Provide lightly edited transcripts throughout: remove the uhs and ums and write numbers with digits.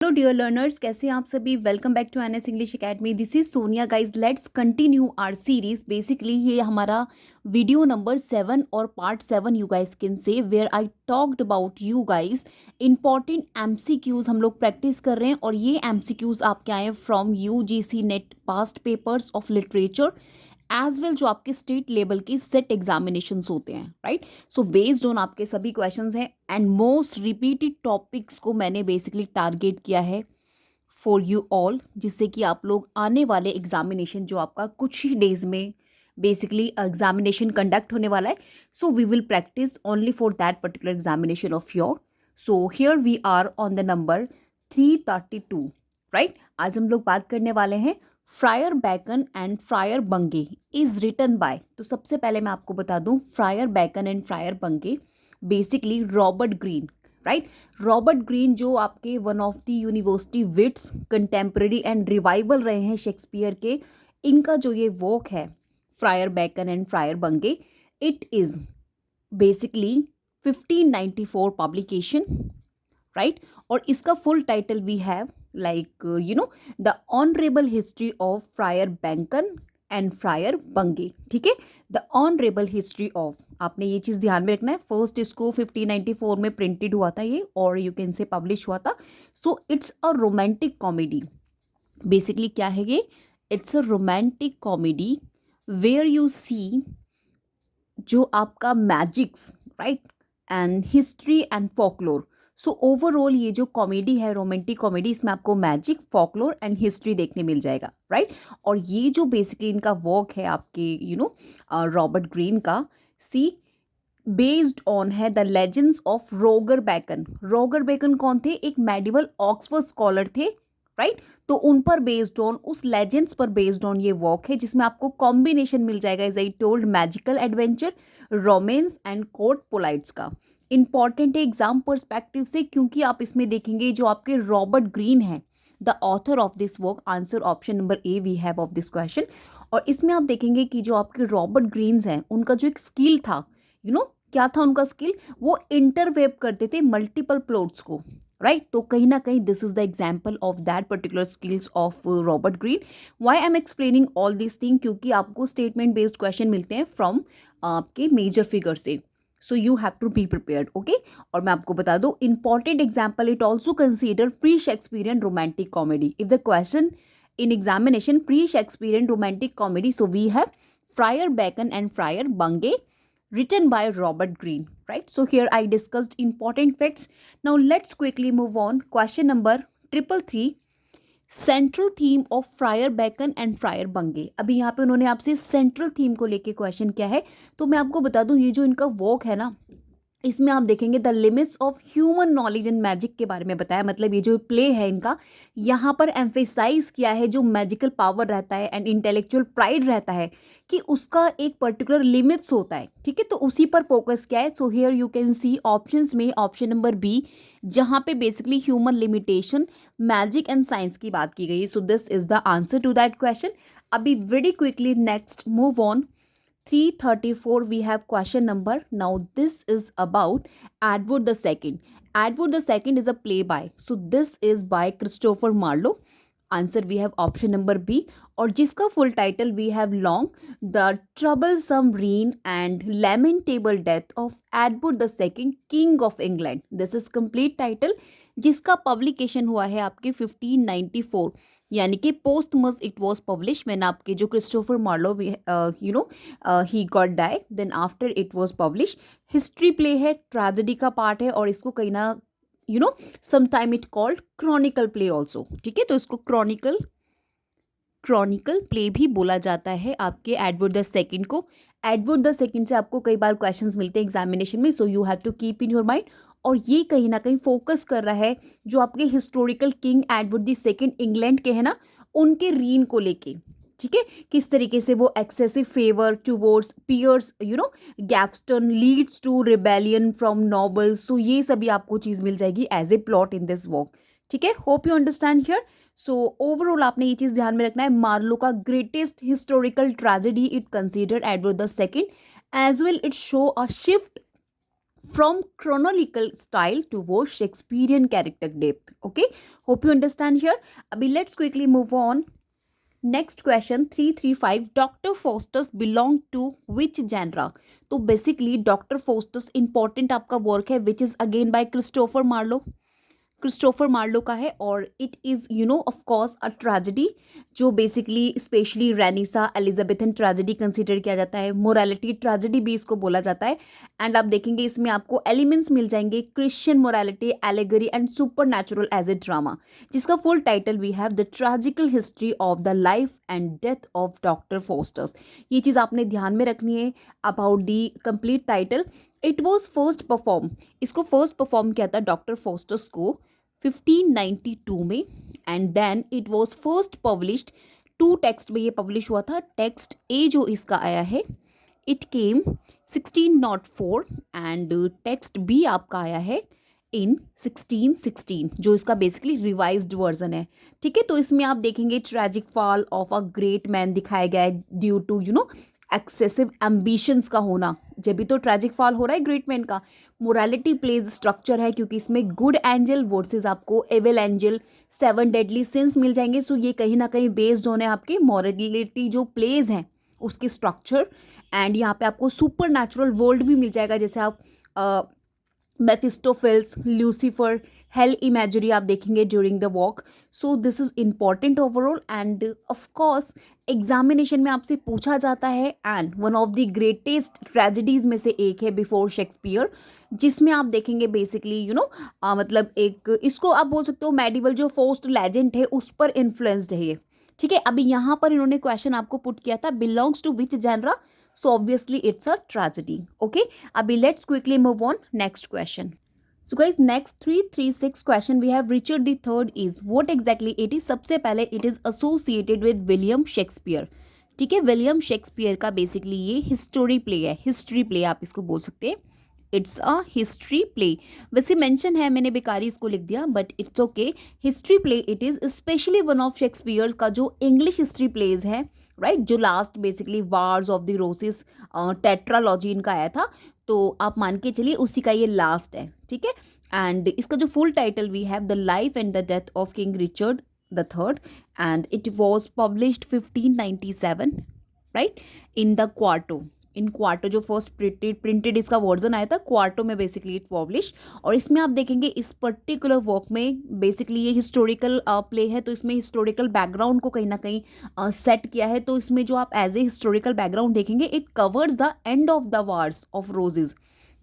Hello dear learners, कैसे हैं आप सभी। Welcome back to NS English Academy. This is Sonia guys. Let's continue our series. Basically ये हमारा वीडियो नंबर 7 और part 7 you guys can say, where I talked about you guys important MCQs हम लोग practice कर रहे हैं। और ये एमसीक्यूज आपके आए from UGC NET past papers of literature as well, जो आपके स्टेट लेवल के सेट एग्जामिनेशंस होते हैं, राइट। सो बेस्ड ऑन आपके सभी क्वेश्चंस हैं एंड मोस्ट रिपीटेड टॉपिक्स को मैंने बेसिकली टारगेट किया है फॉर यू ऑल, जिससे कि आप लोग आने वाले एग्जामिनेशन जो आपका कुछ ही डेज में बेसिकली एग्जामिनेशन कंडक्ट होने वाला है, so we will practice only for that particular examination of your. So here we are on the number 332, right. आज हम लोग बात करने वाले हैं Friar Bacon and Friar Bungay is written by. तो सबसे पहले मैं आपको बता दूं, Friar Bacon and Friar Bungay basically Robert Greene, right. Robert Greene जो आपके one of the university wits contemporary and revival रहे हैं शेक्सपियर के, इनका जो ये वर्क है Friar Bacon and Friar Bungay, it is basically 1594 publication, right. और इसका full title we have like the honourable history of Friar Bacon and Friar Bungay, ठीक है। द ऑनरेबल हिस्ट्री ऑफ, आपने ये चीज़ ध्यान में रखना है। फर्स्ट इसको 1594 में प्रिंटेड हुआ था ये, और यू कैन से पब्लिश हुआ था। So it's a romantic comedy. Basically क्या है ये? It's a romantic comedy where you see जो आपका magics, right, and history and folklore. So overall ये जो कॉमेडी है, रोमांटिक कॉमेडी, इसमें आपको मैजिक, फोकलोर एंड हिस्ट्री देखने मिल जाएगा, राइट। और ये जो बेसिकली इनका वर्क है आपके रॉबर्ट ग्रीन का, सी बेस्ड ऑन है the legends of Roger Bacon. Roger Bacon कौन थे? एक मेडिवल ऑक्सफोर्ड स्कॉलर थे, राइट। तो उन पर बेस्ड ऑन, उस लेजेंड्स पर बेस्ड ऑन ये वर्क है, जिसमें आपको कॉम्बिनेशन मिल जाएगा as I told magical adventure, romance and court politics का। इंपॉर्टेंट है एग्जाम पर्सपेक्टिव से, क्योंकि आप इसमें देखेंगे जो आपके रॉबर्ट ग्रीन है the author of this work. Answer option number A V have of this question. और इसमें आप देखेंगे कि जो आपके रॉबर्ट ग्रीन्स हैं, उनका जो एक स्किल था, क्या था उनका स्किल? वो इंटरवेव करते थे मल्टीपल प्लॉट्स को, राइट। तो कहीं ना कहीं this is the example of that particular skills of Robert Greene. Why I am explaining all this thing? क्योंकि आपको स्टेटमेंट बेस्ड क्वेश्चन मिलते हैं फ्रॉम आपके मेजर फिगर से, so you have to be prepared, okay. और मैं आपको बता दूं, important example, it also consider pre Shakespearean romantic comedy. If the question in examination pre-Shakespearean romantic comedy, so we have Friar Bacon and Friar Bungay written by Robert Greene, right? So here I discussed important facts. Now let's quickly move on. Question number 333, central theme of fryer Bacon and Friar बंगे। अभी यहाँ पे उन्होंने आपसे central theme को लेके question किया है। तो मैं आपको बता दूं, ये जो इनका वर्क है ना, इसमें आप देखेंगे the limits of human knowledge and magic के बारे में बताया। मतलब ये जो प्ले है इनका, यहाँ पर एम्फेसाइज किया है जो मैजिकल पावर रहता है एंड इंटेलेक्चुअल प्राइड रहता है, कि उसका एक पर्टिकुलर लिमिट्स होता है, ठीक है। तो उसी पर फोकस किया है। So here you can see options में ऑप्शन नंबर बी, जहाँ पे basically human limitation, magic and science की बात की गई है। So this is the answer to that question. अभी very quickly next move on 334, we have question number. Now this is about Edward II. Edward II is a play by, so this is by Christopher Marlowe. Answer we have option number B. और जिसका full title we have long the troublesome reign and lamentable death of Edward II king of England. This is complete title, जिसका publication हुआ है आपके 1594, यानी कि posthumous it was publish when आपके जो Christopher Marlowe he got die, then after it was publish. History play है, tragedy का पार्ट है, और इसको कहीं ना sometime it called chronicle play also, ठीक है। तो इसको क्रॉनिकल प्ले भी बोला जाता है आपके एडवर्ड II को। एडवर्ड II से आपको कई बार क्वेश्चंस मिलते हैं एग्जामिनेशन में, so you have to keep in your mind. और ये कहीं ना कहीं फोकस कर रहा है जो आपके historical king Edward II England के हैं ना, उनके रीन को लेके, ठीक है। किस तरीके से वो excessive favour towards Piers Gaveston leads to rebellion from nobles. तो ये सभी आपको चीज़ मिल जाएगी एज a plot in this work, ठीक है। Hope you understand here. So overall आपने ये चीज़ ध्यान में रखना है, मार्लो का greatest historical tragedy it considered Edward II, as well it show a shift from chronological style towards Shakespearean character depth. Okay, hope you understand here. Abhi let's quickly move on. Next question 335 Doctor Faustus belong to which genre. तो basically Doctor Faustus important आपका work है which is again by Christopher Marlowe का है और it is of course a tragedy जो basically specially Renaissance Elizabethan tragedy consider किया जाता है. मोरालिटी ट्रेजेडी भी इसको बोला जाता है. एंड आप देखेंगे इसमें आपको एलिमेंट्स मिल जाएंगे Christian morality allegory and supernatural as a drama, जिसका full title we have the tragical history of the life and death of doctor Faustus. ये चीज़ आपने ध्यान में रखनी है about the complete title. It was first perform, इसको first perform किया था डॉक्टर फोस्टर्स को 1592 में. And then it was first published 2 text में ये पब्लिश हुआ था. टेक्स्ट ए जो इसका आया है it came 1604 and text B आपका आया है इन 1616 जो इसका बेसिकली रिवाइज्ड वर्जन है. ठीक है, तो इसमें आप देखेंगे tragic fall of a great man दिखाया गया है ड्यू टू एक्सेसिव एम्बिशंस का होना. जब भी तो ट्रेजिक फॉल हो रहा है ग्रेट मैन का. मोरालिटी प्लेज स्ट्रक्चर है क्योंकि इसमें गुड एंजल वर्सेस आपको एविल एंजल 7 डेडली सिंस मिल जाएंगे. सो ये कहीं ना कहीं बेस्ड होने आपके मोरालिटी जो प्लेज हैं उसके स्ट्रक्चर. एंड यहाँ पे आपको सुपर नेचुरल वर्ल्ड भी मिल जाएगा जैसे आप मेफिस्टोफेल्स, लूसीफर, हेल इमेजरी आप देखेंगे during the walk. So this is important overall and of course examination में आपसे पूछा जाता है. And one of the greatest tragedies में से एक है बिफोर शेक्सपियर, जिसमें आप देखेंगे बेसिकली मतलब एक इसको आप बोल सकते हो मेडिवल जो फोस्ट लेजेंड है उस पर इन्फ्लुएंस्ड है ये. ठीक है, अभी यहाँ पर इन्होंने क्वेश्चन आपको पुट किया था belongs to which genre. So obviously it's a tragedy. Okay, abhi let's quickly move on next question. So guys, next 336 question we have Richard the Third is what exactly it is. सबसे पहले it is associated with William Shakespeare. ठीक है, William Shakespeare का basically ये history play है, history play आप इसको बोल सकते हैं. It's a history play. वैसे मेंशन है मैंने बेकारी इसको लिख दिया but it's okay. History play it is specially one of Shakespeare का जो इंग्लिश हिस्ट्री प्लेज है राइट, जो last basically wars of the रोसेस tetralogy इनका आया था. तो आप मान के चलिए उसी का ये लास्ट है. ठीक है, एंड इसका जो full title we have the life and the death of King Richard the Third and it was published 1597 right in the quarto. In quarto जो फर्स्ट प्रिंटेड इसका वर्जन आया था क्वार्टो में बेसिकली इट पब्लिश. और इसमें आप देखेंगे इस पर्टिकुलर वर्क में बेसिकली ये हिस्टोरिकल प्ले है तो इसमें हिस्टोरिकल बैकग्राउंड को कहीं ना कहीं सेट किया है. तो इसमें जो आप एज ए हिस्टोरिकल बैकग्राउंड देखेंगे it covers the end of the wars of roses.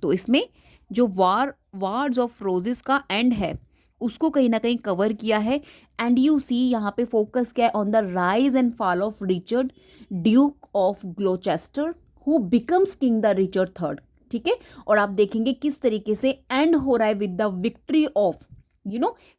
तो इसमें जो वार्स ऑफ रोजेज का एंड है उसको कहीं ना कहीं कवर किया है. एंड यू सी यहाँ पे फोकस किया है on the rise and fall of Richard duke of Gloucester who becomes king the Richard third. ठीक है, और आप देखेंगे किस तरीके से एंड हो रहा है with the victory of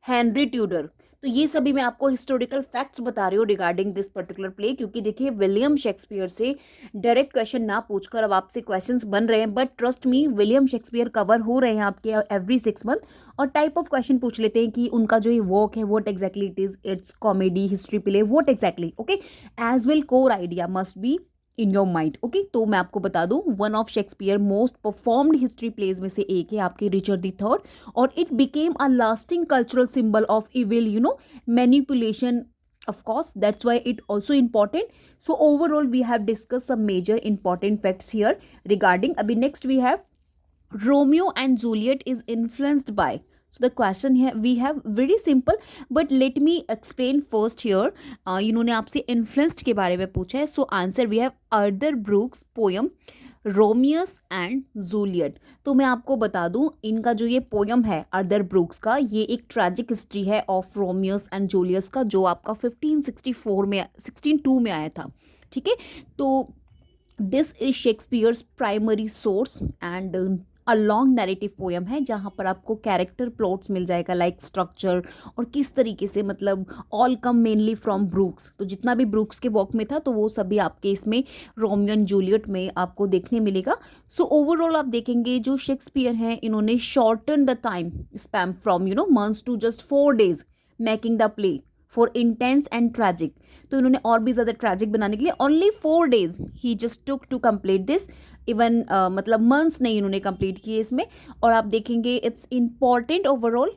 Henry Tudor. तो ये सभी मैं आपको हिस्टोरिकल फैक्ट्स बता रही हूँ रिगार्डिंग दिस पर्टिकुलर प्ले क्योंकि देखिए विलियम शेक्सपियर से डायरेक्ट क्वेश्चन ना पूछकर अब आपसे क्वेश्चंस बन रहे हैं. But trust me William Shakespeare cover हो रहे हैं आपके एवरी 6 मंथ. और टाइप ऑफ क्वेश्चन पूछ लेते हैं कि उनका जो ये वर्क है what exactly it is, it's comedy history play what exactly. Okay, as well core idea must be in your mind. Okay, तो मैं आपको बता दूं one of Shakespeare most performed history plays में से एक है आपके रिचर्ड द थर्ड. और it became a lasting cultural symbol of evil manipulation. Of course, that's why it also important. So overall, we have discussed some major important facts here regarding. Abhi next we have Romeo and Juliet is influenced by. So the question here we have very simple, but let me explain first here. इन्होंने आपसे influenced के बारे में पूछा है. So answer we have Arthur Brooks poem रोमियस and Juliet. तो मैं आपको बता दूं इनका जो ये पोयम है आर्थर ब्रूक्स का ये एक ट्रैजिक हिस्ट्री है ऑफ रोमियस एंड जूलियस का जो आपका 1602 में आया था. ठीक है, तो this is Shakespeare's primary source and a long narrative poem है जहाँ पर आपको कैरेक्टर प्लॉट्स मिल जाएगा लाइक स्ट्रक्चर और किस तरीके से मतलब all come mainly from Brooks. तो जितना भी ब्रूक्स के वर्क में था तो वो सभी आपके इसमें रोमियो एंड जूलियट में आपको देखने मिलेगा. सो ओवरऑल आप देखेंगे जो शेक्सपियर हैं इन्होंने shorten the time span from months to just 4 days making the play for intense and tragic. तो इन्होंने और भी ज़्यादा ट्रैजिक बनाने के लिए ओनली 4 days ही just took to complete this. Even मतलब मंथ्स नहीं इन्होंने कंप्लीट किए इसमें, और आप देखेंगे it's important overall.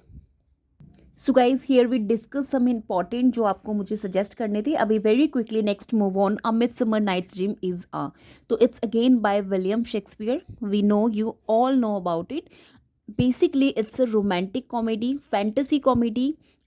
So guys here we discuss some important जो आपको मुझे सजेस्ट करने थे। अभी very quickly next move on, a midsummer nights dream is a, तो it's again by William Shakespeare. We know, you all know about it. Basically, it's a romantic comedy, fantasy comedy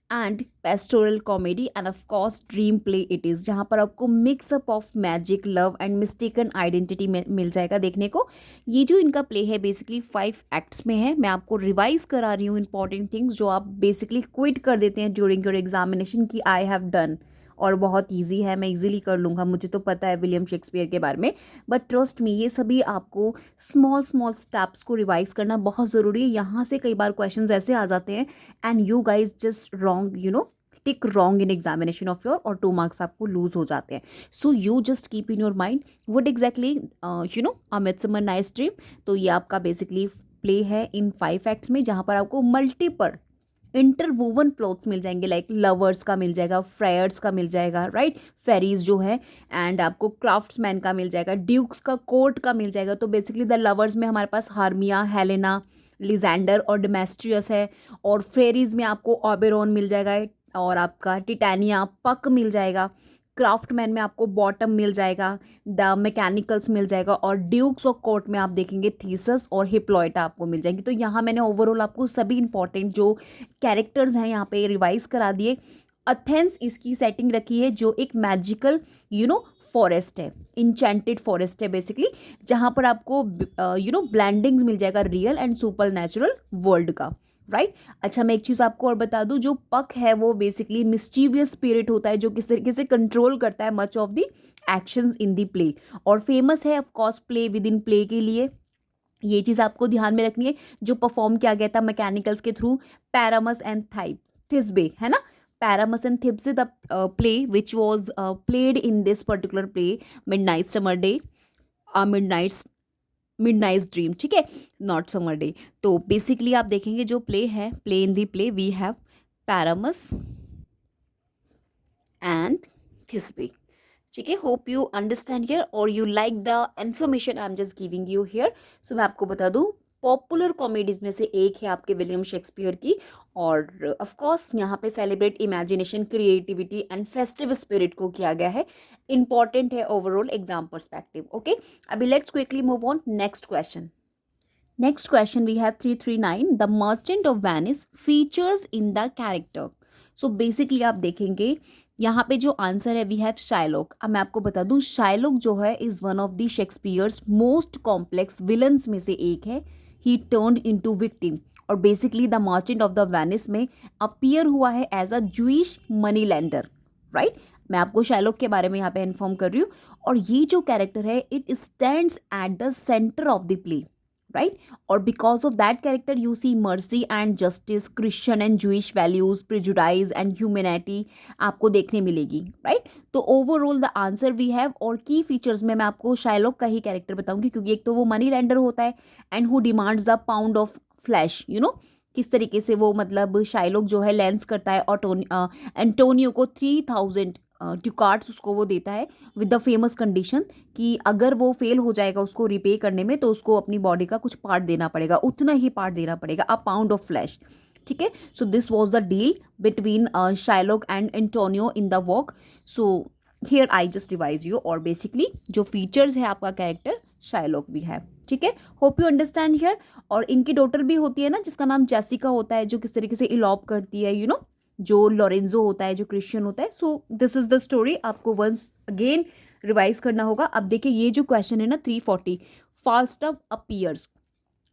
and pastoral comedy, and of course dream play it is, जहाँ पर आपको mix up of magic, love and mistaken identity मिल जाएगा देखने को। ये जो इनका प्ले है बेसिकली 5 एक्ट्स में है। मैं आपको रिवाइज करा रही हूँ इंपॉर्टेंट थिंग्स जो आप बेसिकली क्विट कर देते हैं ड्यूरिंग योर एग्जामिनेशन कि आई हैव डन, और बहुत ईजी है, मैं इजीली कर लूँगा, मुझे तो पता है विलियम शेक्सपियर के बारे में। बट ट्रस्ट मी, ये सभी आपको स्मॉल स्मॉल स्टेप्स को रिवाइज करना बहुत ज़रूरी है। यहाँ से कई बार क्वेश्चंस ऐसे आ जाते हैं and you guys just wrong, you know, tick wrong in examination of your, और 2 मार्क्स आपको लूज हो जाते हैं। So you just keep in your mind what exactly you know a midsummer nights dream. तो ये आपका बेसिकली प्ले है इन 5 acts में, जहाँ पर आपको मल्टीपल इंटरवोवन प्लॉट्स मिल जाएंगे, लाइक लवर्स का मिल जाएगा, फ्रायर्स का मिल जाएगा, राइट, फेरीज जो है, एंड आपको क्राफ्ट्समैन का मिल जाएगा, ड्यूक्स का कोर्ट का मिल जाएगा। तो बेसिकली द लवर्स में हमारे पास हार्मिया, हेलेना, लिजेंडर और डेमेस्ट्रियस है, और फेरीज में आपको ऑबेरॉन मिल जाएगा, और आपका टिटानिया, पक मिल जाएगा, क्राफ्टमैन में आपको बॉटम मिल जाएगा, द मैकेनिकल्स मिल जाएगा, और ड्यूक्स ऑफ कोर्ट में आप देखेंगे थीसस और हिप्लॉयटा आपको मिल जाएंगे। तो यहाँ मैंने ओवरऑल आपको सभी इंपॉर्टेंट जो कैरेक्टर्स हैं यहाँ पे रिवाइज करा दिए। अथेंस इसकी सेटिंग रखी है जो एक मैजिकल यू नो फॉरेस्ट है, इंचेंटेड फॉरेस्ट है बेसिकली, जहाँ पर आपको यू नो ब्लैंडिंग्स मिल जाएगा real and super natural world का, राइट। अच्छा, मैं एक चीज़ आपको और बता दूं, जो पक है वो बेसिकली मिस्चीवियस स्पिरिट होता है जो किस तरीके से कंट्रोल करता है much of the actions in the play, और फेमस है of course play within play के लिए। ये चीज़ आपको ध्यान में रखनी है, जो परफॉर्म किया गया था मैकेनिकल्स के थ्रू, पैरामस एंड थिस्बे, है ना। पैरामस एंड थिब्से the play which was played in this particular play midnight summer day, midnight dream, ठीक है, नॉट समर डे। तो बेसिकली आप देखेंगे जो प्ले है, play in the play we have Pyramus and Thisbe, ठीक है। होप यू अंडरस्टैंड हियर और you like the information I am just giving you here. So मैं आपको बता दूं, पॉपुलर कॉमेडीज में से एक है आपके विलियम शेक्सपियर की, और ऑफ कोर्स यहाँ पे celebrate imagination, creativity and festive spirit को किया गया है। इंपॉर्टेंट है ओवरऑल एग्जाम पर्सपेक्टिव, ओके। अभी let's quickly move on next question. Next question we have 339, the merchant of Venice features in the character. So basically आप देखेंगे यहाँ पे जो आंसर है वी हैव शाइलॉक। अब मैं आपको बता दूं, शाइलॉक जो है is one of the Shakespeare's most complex villains में से एक है। ही टर्न्ड इनटू विक्टिम, और basically the merchant of the Venice में अपीयर हुआ है as a Jewish money lender, right. मैं आपको शाइलॉक के बारे में यहाँ पे इन्फॉर्म कर रही हूँ, और ये जो कैरेक्टर है it stands at the centre of the play, right. और because of that character you see mercy and justice, Christian and Jewish values, prejudice and humanity आपको देखने मिलेगी, राइट। तो overall the answer we have, और key features में मैं आपको Shylock का ही कैरेक्टर बताऊंगी, क्योंकि एक तो वो मनी लैंडर होता है and who demands the pound of flash, you know, किस तरीके से वो मतलब शाइलॉक जो है लेंस करता है और एंटोनियो को 3000 ड्यूकार्ड्स उसको वो देता है विद द फेमस कंडीशन कि अगर वो फेल हो जाएगा उसको रिपे करने में, तो उसको अपनी बॉडी का कुछ पार्ट देना पड़ेगा, उतना ही पार्ट देना पड़ेगा, अ पाउंड ऑफ फ्लैश, ठीक है। So this was the deal between Shylock and Antonio in the walk. So here I just revise you, और बेसिकली जो फीचर्स है आपका कैरेक्टर शाइलॉक भी है, ठीक है। Hope you understand here. और इनकी डॉटर भी होती है ना जिसका नाम जेसिका होता है, जो किस तरीके से इलॉप करती है, यू नो, जो लॉरेंजो होता है जो क्रिश्चियन होता है। So this is the story, आपको वंस अगेन रिवाइज करना होगा। अब देखिए ये जो क्वेश्चन है ना 340, Falstaff appears,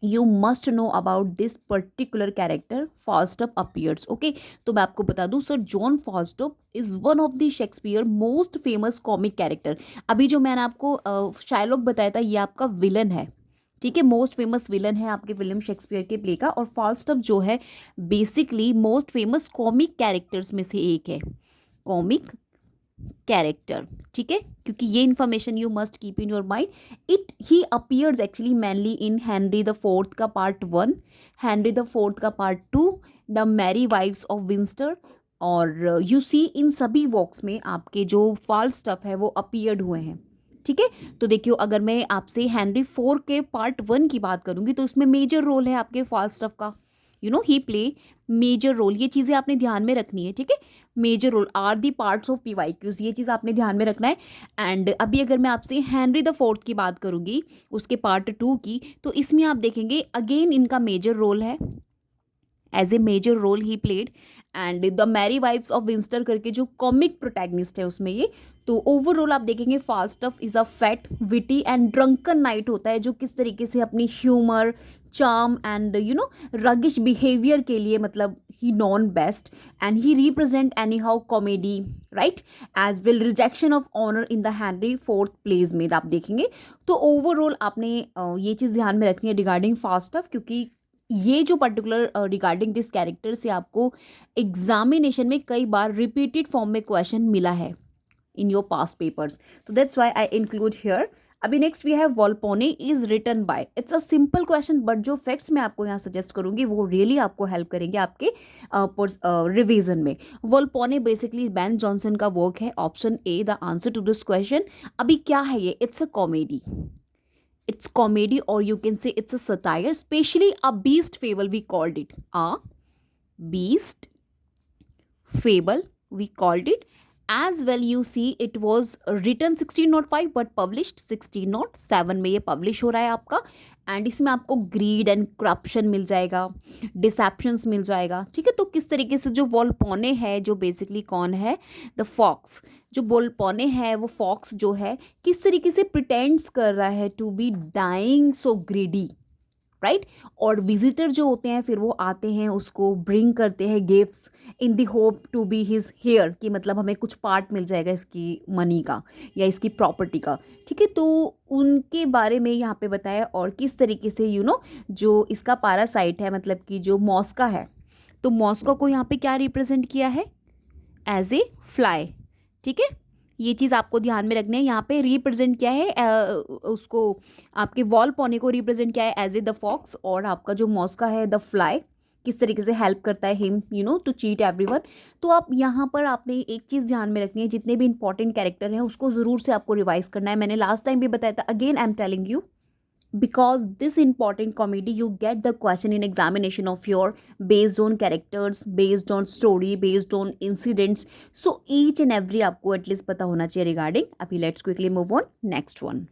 you must know about this particular character, Falstaff appears, okay. तो मैं आपको बता दूं, sir John Falstaff is one of the Shakespeare most famous comic character. अभी जो मैंने आपको शाइलॉक बताया था ये आपका विलन है, ठीक है, मोस्ट फेमस विलन है आपके विलियम शेक्सपियर के प्ले का। और फाल्स्टफ जो है basically most famous comic characters में से एक है, कॉमिक कैरेक्टर, ठीक है, क्योंकि ये information you must keep in your mind. It he appears actually mainly in Henry the fourth का पार्ट 1, हेनरी द फोर्थ का part 2, the merry wives of Windsor, और यू सी इन सभी वॉक्स में आपके जो फाल्स्टफ है वो अपीयर्ड हुए हैं, ठीक है। तो देखियो, अगर मैं आपसे हेनरी फोर के पार्ट वन की बात करूंगी तो इसमें मेजर रोल है आपके फाल्स्टफ का, ही प्ले मेजर रोल। ये चीज़ें आपने ध्यान में रखनी है, ठीक है। Major role are the parts of PYQs, ये चीज़ आपने ध्यान में रखना है। एंड अभी अगर मैं आपसे हेनरी द फोर्थ की बात करूंगी, उसके पार्ट टू की, तो इसमें आप देखेंगे अगेन इनका मेजर रोल है, as a major role he played. And the merry wives of Windsor करके जो कॉमिक प्रोटैगनिस्ट है उसमें ये, तो ओवरऑल आप देखेंगे Falstaff is a fat witty and drunken knight होता है, जो किस तरीके से अपनी humour, charm and roguish behaviour के लिए मतलब ही known best, and he represent anyhow comedy, right, as well rejection of honour in the Henry fourth plays में आप देखेंगे। तो ओवरऑल आपने ये चीज़ ध्यान में रखनी है रिगार्डिंग फाल्स्टफ, क्योंकि ये जो पर्टिकुलर रिगार्डिंग दिस कैरेक्टर से आपको एग्जामिनेशन में कई बार रिपीटेड फॉर्म में क्वेश्चन मिला है इन योर पास्ट पेपर्स, तो that's why I include here. अभी next we have Volpone is written by, it's a simple question, but जो फैक्ट्स मैं आपको यहाँ सजेस्ट करूंगी वो रियली आपको हेल्प करेंगे आपके रिवीजन में। वॉल्पोने बेसिकली बेन जॉनसन का वर्क है, option A the answer to this question. अभी क्या है ये, it's a comedy, it's comedy, or you can say it's a satire, especially a beast fable we called it, a beast fable we called it. As well you see it was written 1605 but published 1607 में ये publish हो रहा है आपका। And इसमें आपको grid and corruption मिल जाएगा, डिसेप्शंस मिल जाएगा, ठीक है। तो किस तरीके से जो वॉल्पोने है, जो बेसिकली कौन है, द फॉक्स, जो वॉल्पोने है वो फॉक्स जो है किस तरीके से प्रिटेंड्स कर रहा है to be dying so greedy, right. और विजिटर जो होते हैं फिर वो आते हैं, उसको ब्रिंग करते हैं gifts in the hope to be his heir, कि मतलब हमें कुछ पार्ट मिल जाएगा इसकी मनी का या इसकी प्रॉपर्टी का, ठीक है। तो उनके बारे में यहाँ पे बताया, और किस तरीके से जो इसका पैरासाइट है, मतलब कि जो मॉस्का है, तो मॉस्का को यहाँ पे क्या रिप्रेजेंट किया है, एज ए फ्लाई, ठीक है। ये चीज़ आपको ध्यान में रखना है। यहाँ पे रिप्रेजेंट क्या है, उसको आपके वॉल्पोने को रिप्रेजेंट किया है एज ए द फॉक्स, और आपका जो मॉस्का है द फ्लाई, किस तरीके से हेल्प करता है हिम टू चीट एवरीवन। तो आप यहाँ पर आपने एक चीज़ ध्यान में रखनी है, जितने भी इंपॉर्टेंट कैरेक्टर हैं उसको ज़रूर से आपको रिवाइज करना है। मैंने लास्ट टाइम भी बताया था, again I am telling you, because this important comedy you get the question in examination of your based on characters, based on story, based on incidents, so each and every आपको at least पता होना चाहिए regarding। अभी let's quickly move on next one।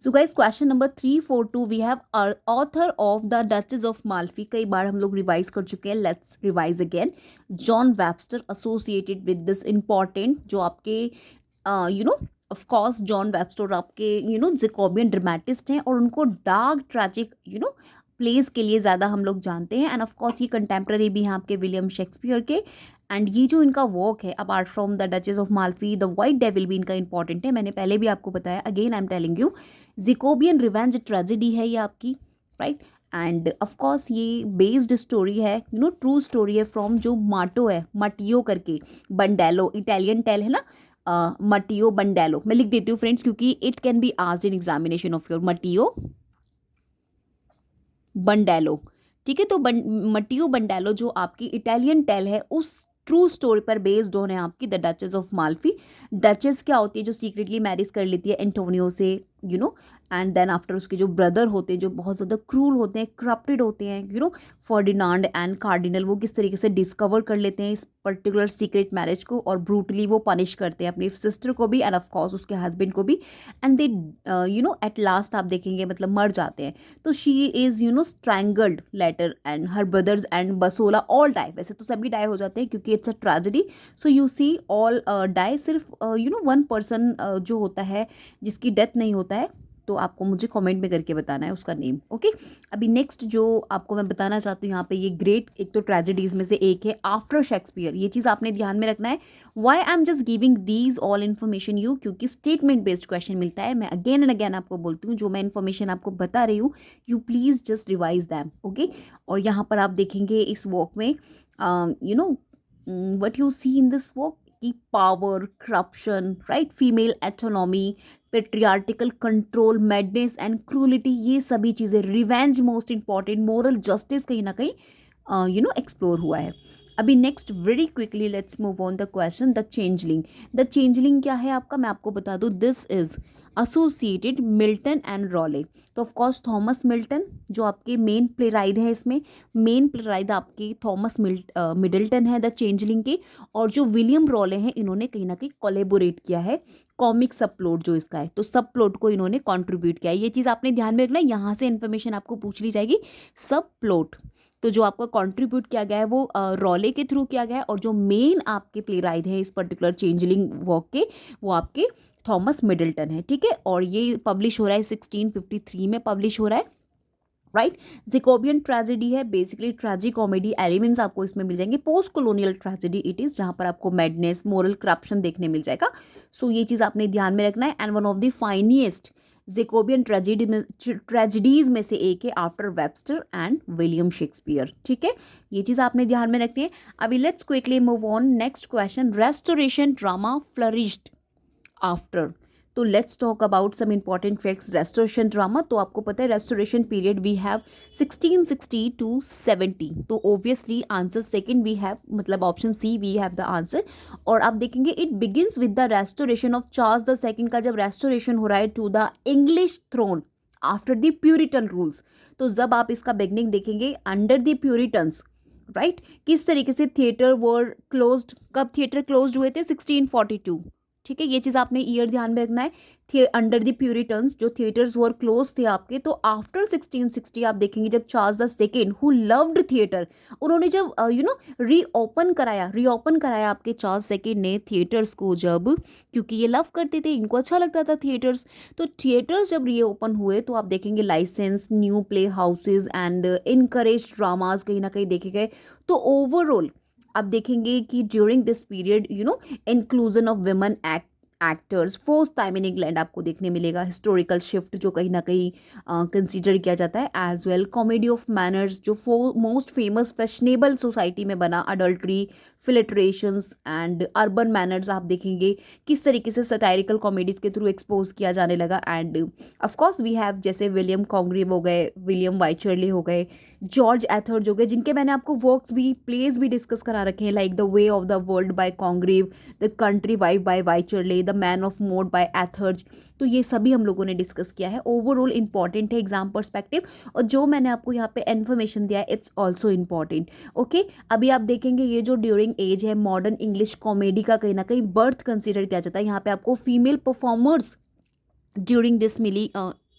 So guys, question number 342 we have our author of the Duchess of Malfi, कई बार हम लोग revise कर चुके हैं, let's revise again। John Webster associated with this important, जो आपके ऑफ कोर्स जॉन वेबस्टर आपके Jacobian dramatist हैं, और उनको डार्क ट्रैजिक प्लेस के लिए ज़्यादा हम लोग जानते हैं। एंड ऑफ कोर्स ये कंटेम्प्रेरी भी हैं आपके विलियम शेक्सपियर के। एंड ये जो इनका वर्क है apart from the Duchess of Malfi, the white devil भी इनका इंपॉर्टेंट है, मैंने पहले भी आपको बताया, again I am telling you. Jacobean revenge tragedy है ये आपकी, राइट। एंड ऑफ कोर्स ये बेस्ड स्टोरी है, ट्रू स्टोरी है फ्रॉम जो माटो है, मटियो करके, बंडेलो इटालियन टेल है ना, मटियो बंडेलो, मैं लिख देती हूँ फ्रेंड्स क्योंकि it can be asked in examination of your, Matteo Bandello, ठीक है। तो मटियो बंडेलो जो आपकी इटालियन टेल है, उस ट्रू स्टोरी पर बेस्ड होने आपकी the Duchess of Malfi. Duchess क्या होती है, जो सीक्रेटली मैरिज कर लेती है एंटोनियो से, एंड देन आफ्टर उसके जो ब्रदर होते हैं जो बहुत ज़्यादा क्रूल होते हैं, करप्टेड होते हैं, फर्डिनांड एंड कार्डिनल, वो किस तरीके से डिस्कवर कर लेते हैं इस पर्टिकुलर सीक्रेट मैरिज को, और ब्रूटली वो पनिश करते हैं अपनी सिस्टर को भी एंड ऑफ कोर्स उसके हस्बैंड को भी। एंड दे एट लास्ट आप देखेंगे मतलब मर जाते हैं। तो she is strangled later, and her brothers and Bosola all die, वैसे तो सभी डाई हो जाते हैं क्योंकि it's a tragedy. So you see all die, सिर्फ वन पर्सन जो होता है जिसकी डेथ नहीं होता है, तो आपको मुझे कमेंट में करके बताना है उसका नेम, ओके। अभी नेक्स्ट जो आपको मैं बताना चाहती हूँ यहाँ पे, ये ग्रेट एक तो ट्रेजेडीज में से एक है आफ्टर शेक्सपियर, ये चीज़ आपने ध्यान में रखना है। Why I am just giving these all information you, क्योंकि स्टेटमेंट बेस्ड क्वेश्चन मिलता है। मैं अगेन एंड अगेन आपको बोलती हूँ, जो मैं इन्फॉर्मेशन आपको बता रही हूँ, you please just revise them, okay. और यहाँ पर आप देखेंगे इस वॉक में what you see in this work, key power, corruption, right, female autonomy, patriarchal control, madness and cruelty, ये सभी चीज़ें, revenge most important, moral justice कहीं ना कहीं एक्सप्लोर हुआ है। अभी next very quickly let's move on the question, the changeling. The changeling क्या है आपका, मैं आपको बता दूँ, this is associated Milton and Rowley. तो ऑफ कोर्स थॉमस मिल्टन जो आपके मेन प्लेराइट है, इसमें मेन प्लेराइट आपके थॉमस मिडल्टन है द चेंजलिंग के, और जो विलियम रॉले हैं इन्होंने कहीं ना कहीं कोलेबोरेट किया है कॉमिक सब प्लॉट जो इसका है, तो सब प्लॉट को इन्होंने कंट्रीब्यूट किया है। ये चीज़ आपने ध्यान में रखना है, यहाँ से इन्फॉर्मेशन आपको पूछ ली जाएगी। सब प्लॉट तो जो आपका कंट्रीब्यूट किया गया है वो रॉले के थ्रू किया गया है, और जो मेन आपके प्लेराइट है इस पर्टिकुलर चेंजलिंग वॉक के वो आपके थॉमस मिडल्टन है, ठीक है। और ये पब्लिश हो रहा है 1653 में पब्लिश हो रहा है, राइट। जिकोबियन ट्रेजेडी है, बेसिकली ट्रेजिक कॉमेडी एलिमेंट्स आपको इसमें मिल जाएंगे। Post colonial tragedy it is, जहाँ पर आपको मैडनेस मोरल करप्शन देखने मिल जाएगा। सो ये चीज़ आपने ध्यान में रखना है। And one of the finest Jacobean tragedies में से एक है after Webster and William Shakespeare, ठीक है। ये चीज़ आपने ध्यान में रखनी है। अभी let's quickly move on next question, restoration drama flourished after. तो let's talk about some important facts restoration drama. तो आपको पता है restoration period we have 1660 to 70, तो obviously answer second we have, मतलब option C we have the answer. और आप देखेंगे it begins with the restoration of Charles the second का जब रेस्टोरेशन हो रहा है to the English throne after the Puritan rules. तो जब आप इसका बिगनिंग देखेंगे अंडर द प्यूरिटन्स, राइट, किस तरीके से थिएटर वर क्लोज्ड, कब थिएटर क्लोज्ड हुए थे 1642, ठीक है। ये चीज़ आपने ईयर ध्यान में रखना है। अंडर द प्यूरिटन्स जो थिएटर्स वर क्लोज थे आपके, तो आफ्टर 1660 आप देखेंगे जब Charles the second who loved theatre, उन्होंने जब रीओपन कराया आपके चार्ल्स सेकेंड ने थिएटर्स को, जब क्योंकि ये लव करते थे, इनको अच्छा लगता था थिएटर्स, तो थिएटर्स जब रीओपन हुए तो आप देखेंगे license new play houses and encourage dramas कहीं ना कहीं देखे गए। तो ओवरऑल आप देखेंगे कि during this period inclusion of women actors first time in England आपको देखने मिलेगा। हिस्टोरिकल शिफ्ट जो कहीं ना कहीं कंसीडर किया जाता है, as well comedy of manners जो मोस्ट फेमस फैशनेबल सोसाइटी में बना, adultery flirtations and urban manners आप देखेंगे किस तरीके से सटायरिकल कॉमेडीज के थ्रू एक्सपोज किया जाने लगा। एंड ऑफकोर्स वी हैव जैसे विलियम कॉन्ग्रीव हो गए, विलियम वाइचरले हो गए, जॉर्ज एथर्ड हो गए, जिनके मैंने आपको वर्क्स भी प्लेज भी डिस्कस करा रखे हैं, like the way of the world by Congreve, the country wife by Wycherley, the man of mode by Etherege. तो ये सभी हम लोगों ने डिस्कस किया है। ओवरऑल इंपॉर्टेंट है एग्जाम पर्सपेक्टिव, और जो मैंने आपको यहाँ पे इन्फॉर्मेशन दिया है इट्स ऑल्सो इम्पॉर्टेंट, ओके। अभी आप देखेंगे ये जो ड्यूरिंग एज है मॉडर्न इंग्लिश कॉमेडी का कहीं ना कहीं बर्थ कंसिडर किया जाता है। यहाँ पे आपको फीमेल परफॉर्मर्स ड्यूरिंग दिस मिली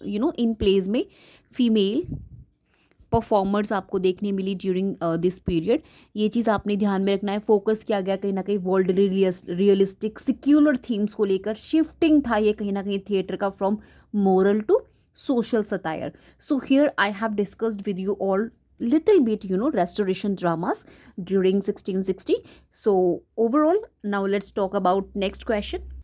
इन प्लेज में फीमेल परफॉर्मर्स आपको देखने मिली ड्यूरिंग दिस पीरियड। ये चीज़ आपने ध्यान में रखना है। फोकस किया गया कहीं ना कहीं वर्ल्ड रियलिस्टिक सिक्यूलर थीम्स को लेकर, शिफ्टिंग था ये कहीं ना कहीं थिएटर का from moral to social satire. So here I have discussed with you all little bit restoration dramas during 1660. So overall now let's talk about next question.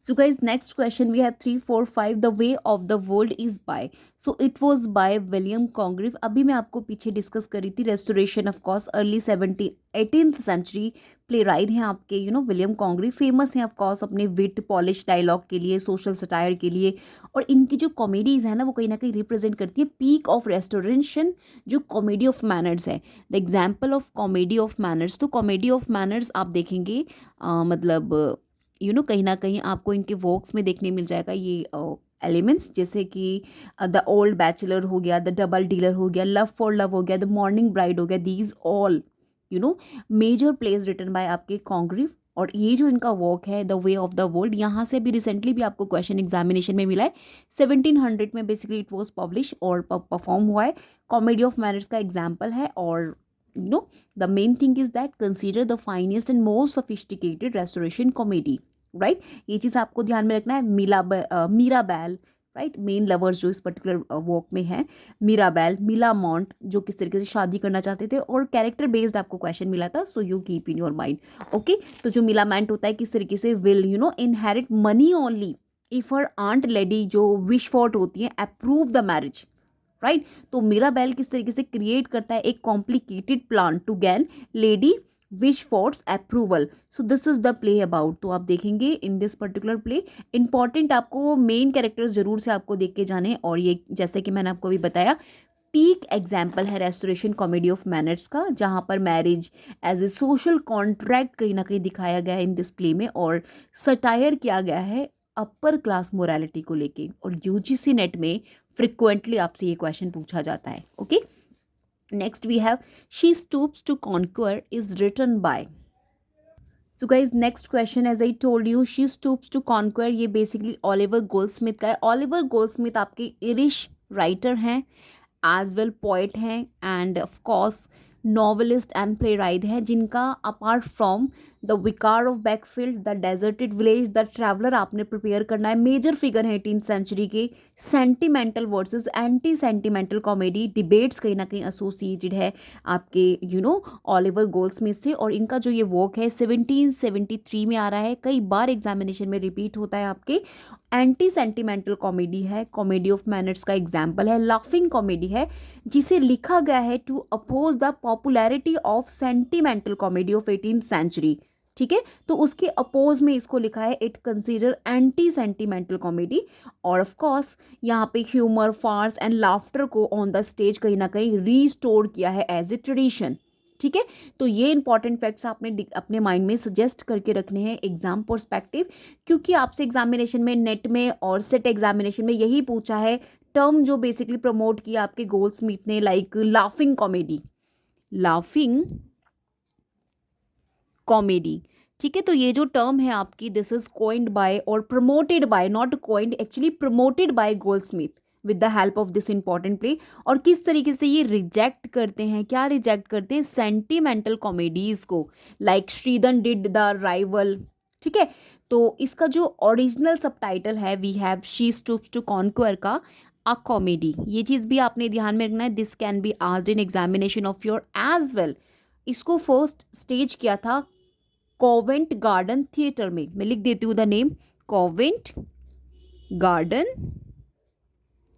So guys, next question we have 3 4 5 The Way of the World is by, so it was by William Congreve. अभी मैं आपको पीछे discuss करी थी restoration, of course early 18th century playwright हैं आपके William Congreve, famous हैं of course अपने विट पॉलिश डायलॉग के लिए, सोशल सटायर के लिए, और इनकी जो कॉमेडीज़ है ना वो कहीं ना कहीं रिप्रेजेंट करती है पीक ऑफ रेस्टोरेशन जो कॉमेडी ऑफ मैनर्स है। The example of comedy of manners, तो कॉमेडी ऑफ मैनर्स आप देखेंगे मतलब कहीं ना कहीं आपको इनके वर्क्स में देखने मिल जाएगा ये एलिमेंट्स, जैसे कि द ओल्ड बैचलर हो गया, द डबल डीलर हो गया, लव फॉर लव हो गया, द मॉर्निंग ब्राइड हो गया, these all major plays written by आपके कॉन्ग्रीव। और ये जो इनका वर्क है the way of the world, यहाँ से भी रिसेंटली भी आपको क्वेश्चन एग्जामिनेशन में मिला है, 1700 में बेसिकली इट वॉज पब्लिश और परफॉर्म हुआ है। कॉमेडी ऑफ मैनर्स का एग्जाम्पल है, और the main thing is that consider the finest and most sophisticated restoration comedy, right? ये चीज़ आपको ध्यान में रखना है। मीराबेल, राइट, मेन लवर्स जो इस पर्टिकुलर वर्क में है, मीराबेल, मिलामॉन्ट जो किस तरीके से शादी करना चाहते थे, और कैरेक्टर बेस्ड आपको क्वेश्चन मिला था, so you keep in your mind, okay. तो जो मिलामेंट होता है किस तरीके से will inherit money only if her aunt lady जो विशफोर्ट होती है अप्रूव द मैरिज, राइट। तो मिराबेल किस तरीके से क्रिएट करता है एक complicated plan to gain lady Wishfort's approval, so this is the play about. तो आप देखेंगे in this particular play important आपको मेन कैरेक्टर्स जरूर से आपको देख के जाने, और ये जैसे कि मैंने आपको अभी बताया पीक एग्जाम्पल है रेस्टोरेशन कॉमेडी ऑफ मैनर्स का, जहाँ पर marriage as a social contract कहीं ना कहीं दिखाया गया है इन दिस प्ले में, और सटायर किया गया है अपर क्लास मोरालिटी को लेके, और यूजीसी नेट में फ्रिक्वेंटली आपसे ये क्वेश्चन पूछा जाता है. Okay, next we have she stoops to conquer is written by. So guys next question, as I told you, she stoops to conquer, ये बेसिकली ओलिवर गोल्डस्मिथ का है. ओलिवर गोल्डस्मिथ आपके इरिश राइटर हैं, as well poet हैं, and of course novelist and playwright हैं, जिनका apart from the vicar of Wakefield, the deserted village, the traveller आपने prepare करना है. मेजर फिगर है 18th सेंचुरी के. Sentimental versus anti sentimental comedy debates कहीं ना कहीं एसोसिएटेड है आपके ओलिवर गोल्डस्मिथ से. और इनका जो ये वर्क है 1773 में आ रहा है, कई बार एग्जामिनेशन में रिपीट होता है आपके. एंटी सेंटिमेंटल कॉमेडी है, कॉमेडी ऑफ मैनर्स का एग्जाम्पल है, लाफिंग कॉमेडी है, जिसे लिखा गया है to oppose the popularity of sentimental comedy of 18th century. ठीक है, तो उसके अपोज में इसको लिखा है it consider anti sentimental comedy. और ऑफ कोर्स यहाँ पे ह्यूमर, फार्स एंड लाफ्टर को ऑन द स्टेज कहीं ना कहीं रीस्टोर किया है एज ए ट्रेडिशन. ठीक है, तो ये इंपॉर्टेंट फैक्ट्स आपने अपने माइंड में सजेस्ट करके रखने हैं एग्जाम पर्सपेक्टिव, क्योंकि आपसे एग्जामिनेशन में, नेट में और सेट एग्जामिनेशन में यही पूछा है टर्म जो बेसिकली प्रमोट किया आपके गोल्डस्मिथ ने, like laughing comedy. Laughing comedy, ठीक है, तो ये जो टर्म है आपकी, दिस इज कोइंड बाय और promoted by, not coined, actually promoted by Goldsmith with the help of this important play. और किस तरीके से ये रिजेक्ट करते हैं, क्या रिजेक्ट करते हैं, सेंटिमेंटल कॉमेडीज को, like Sheridan did the rival. ठीक है, तो इसका जो ओरिजिनल सबटाइटल है we have she stoops to conquer का अ कॉमेडी. ये चीज़ भी आपने ध्यान में रखना है. This can be asked in examination of your age well. इसको फर्स्ट स्टेज किया था कॉवेंट गार्डन थिएटर में. मैं लिख देती हूँ the name, Covent Garden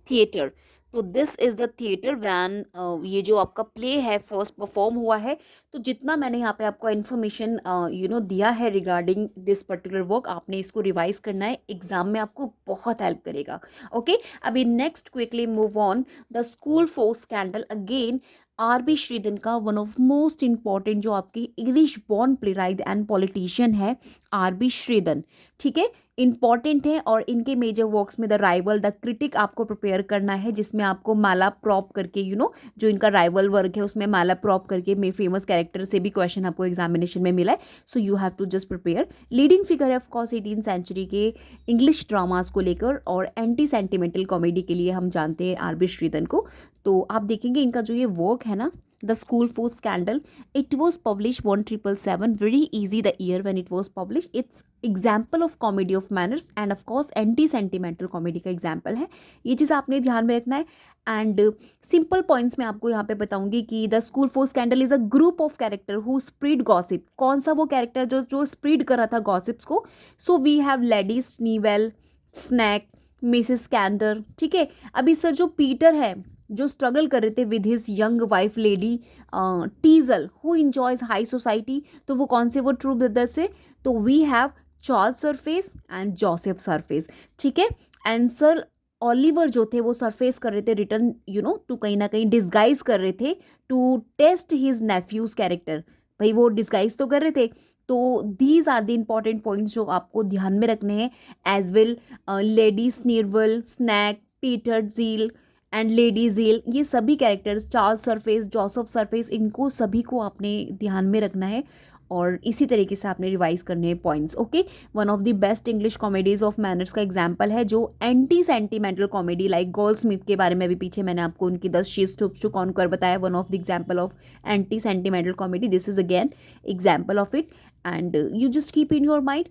theatre. तो this is the theatre when ये जो आपका प्ले है फर्स्ट परफॉर्म हुआ है. तो जितना मैंने यहाँ पे आपको इन्फॉर्मेशन दिया है रिगार्डिंग दिस पर्टिकुलर वर्क, आपने इसको रिवाइज करना है, एग्जाम में आपको बहुत हेल्प करेगा. ओके, अभी next quickly move on. The school for scandal, again R B. Sheridan का वन ऑफ मोस्ट इंपॉर्टेंट जो आपकी English born playwright and politician है आर.बी. श्रीधन. ठीक है, इंपॉर्टेंट है. और इनके मेजर वर्क्स में द राइवल, द क्रिटिक आपको प्रिपेयर करना है, जिसमें आपको माला प्रॉप करके जो इनका राइवल वर्क है उसमें माला प्रॉप करके में फेमस कैरेक्टर से भी क्वेश्चन आपको एग्जामिनेशन में मिला है. So you have to just prepare. Leading figure है ऑफकोर्स 18th सेंचुरी के इंग्लिश ड्रामाज को लेकर, और एंटी सेंटिमेंटल कॉमेडी के लिए हम जानते हैं आर.बी. श्रीधन को. तो आप देखेंगे इनका जो ये वर्क है ना, the school for scandal, it was publish 1777, very easy the year when it was publish. It's example of comedy of manners and of course anti sentimental comedy का एग्जाम्पल है. ये चीज़ आपने ध्यान में रखना है. एंड सिंपल पॉइंट्स में आपको यहाँ पे बताऊंगी कि the school for scandal is a group of character who spread gossip. कौन सा वो कैरेक्टर जो स्प्रीड कर रहा था गॉसिप्स को? So we have lady Sneerwell, Snake, Mrs Candour. ठीक है, अभी सर जो पीटर है जो स्ट्रगल कर रहे थे with his young wife lady Teazle who enjoys high society, तो वो कौन से, वो ट्रू ब्रदर्स से. तो we have Charles Surface and Joseph Surface. ठीक है, एंड सर ओलिवर जो थे वो सरफेस कर रहे थे रिटर्न टू कहीं ना कहीं डिस्गाइज कर रहे थे to test his nephew's character. भाई वो डिस्गाइज तो कर रहे थे. तो these are the important points जो आपको ध्यान में रखने हैं as well. Lady Sneerwell, Snake, Peter Teazle and lady Teazle, ये सभी characters, Charles Surface, Joseph Surface, इनको सभी को आपने ध्यान में रखना है. और इसी तरीके से आपने रिवाइज करने हैं points. Okay, one of the best English comedies of manners का एग्जाम्पल है जो anti sentimental comedy, like Goldsmith के बारे में भी पीछे मैंने आपको उनकी 10 शी स्टूप्स टू कॉन्क्वर बताया, one of the example of anti sentimental comedy. This is again example of it, and you just keep in your mind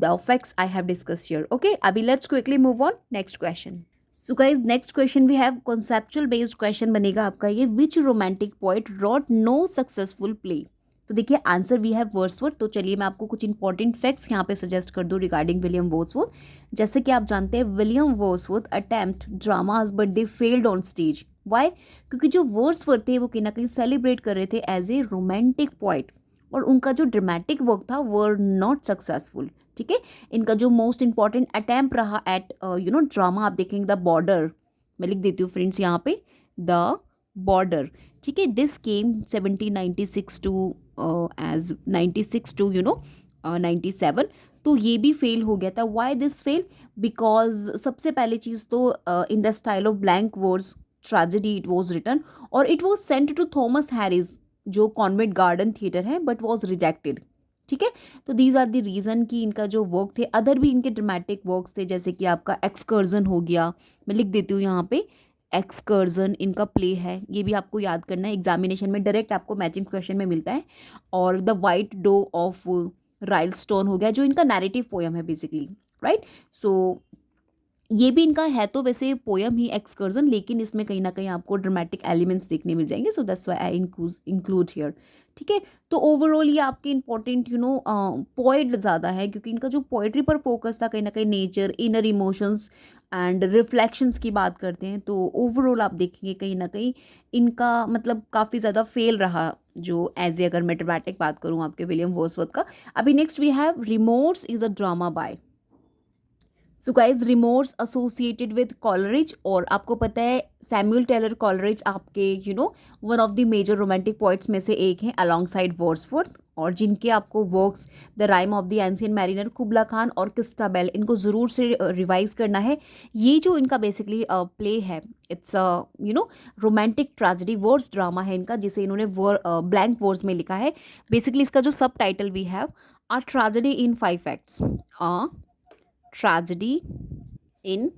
the facts I have discuss here. Okay, अभी let's quickly move on next question. So guys next question we have conceptual based question बनेगा आपका ये. Which romantic poet wrote no successful play? तो देखिए answer we have Wordsworth. तो चलिए मैं आपको कुछ इंपॉर्टेंट फैक्ट्स यहाँ पे सजेस्ट कर दूँ रिगार्डिंग विलियम वर्ड्सवर्थ. जैसे कि आप जानते हैं William Wordsworth attempt dramas but they failed on stage. Why? क्योंकि जो वर्ड्सवर्थ थे वो कहीं ना कहीं सेलिब्रेट कर रहे थे एज ए रोमांटिक पोएट, और उनका जो ड्रामेटिक वर्क था वर नॉट सक्सेसफुल. ठीक है, इनका जो मोस्ट इंपॉर्टेंट अटैम्प्ट रहा एट ड्रामा, आप देखेंगे द बॉर्डर. मैं लिख देती हूँ फ्रेंड्स यहाँ पे, द बॉर्डर. ठीक है, this came 1796 to as 96 to 97. तो ये भी फेल हो गया था. Why this fail? बिकॉज सबसे पहली चीज़ तो in the style of blank verse tragedy it was written, और it was sent to Thomas Harris जो कॉन्वेंट गार्डन थिएटर है, बट वॉज रिजेक्टेड. ठीक है, तो दीज आर द रीज़न कि इनका जो वर्क थे, अदर भी इनके ड्रामेटिक वर्क्स थे, जैसे कि आपका एक्सकर्जन हो गया. मैं लिख देती हूँ यहाँ पे, एक्सकर्जन इनका प्ले है, ये भी आपको याद करना है, एग्जामिनेशन में डायरेक्ट आपको मैचिंग क्वेश्चन में मिलता है. और द वाइट डो ऑफ राइलस्टोन हो गया, जो इनका नैरेटिव पोयम है बेसिकली, राइट. सो ये भी इनका है तो वैसे पोयम ही एक्सकर्जन, लेकिन इसमें कहीं ना कहीं आपको ड्रामेटिक एलिमेंट्स देखने मिल जाएंगे. So that's why I include here. ठीक है, तो ओवरऑल ये आपके इंपॉर्टेंट पोएट ज़्यादा है, क्योंकि इनका जो पोएट्री पर फोकस था, कहीं ना कहीं nature, inner emotions and reflections की बात करते हैं. तो ओवरऑल आप देखेंगे कहीं ना कहीं इनका मतलब काफ़ी ज़्यादा फेल रहा, जो एज ए अगर मैं ड्रामेटिक बात करूँ आपके विलियम वर्ड्सवर्थ का. अभी next we have remorse is a drama by. So guys, remorse associated with Coleridge, और आपको पता है सैमुअल टेलर कॉलरिज आपके one of the major romantic poets में से एक हैं अलॉन्ग साइड वर्ड्सवर्थ, और जिनके आपको works the rime of the ancient mariner, Kubla Khan और क्रिस्टाबेल, इनको ज़रूर से रिवाइज करना है. ये जो इनका बेसिकली प्ले है, it's romantic tragedy words drama है इनका, जिसे इन्होंने ब्लैंक वर्ड्स में लिखा है. बेसिकली इसका जो subtitle we have, a tragedy in 5 acts. Tragedy in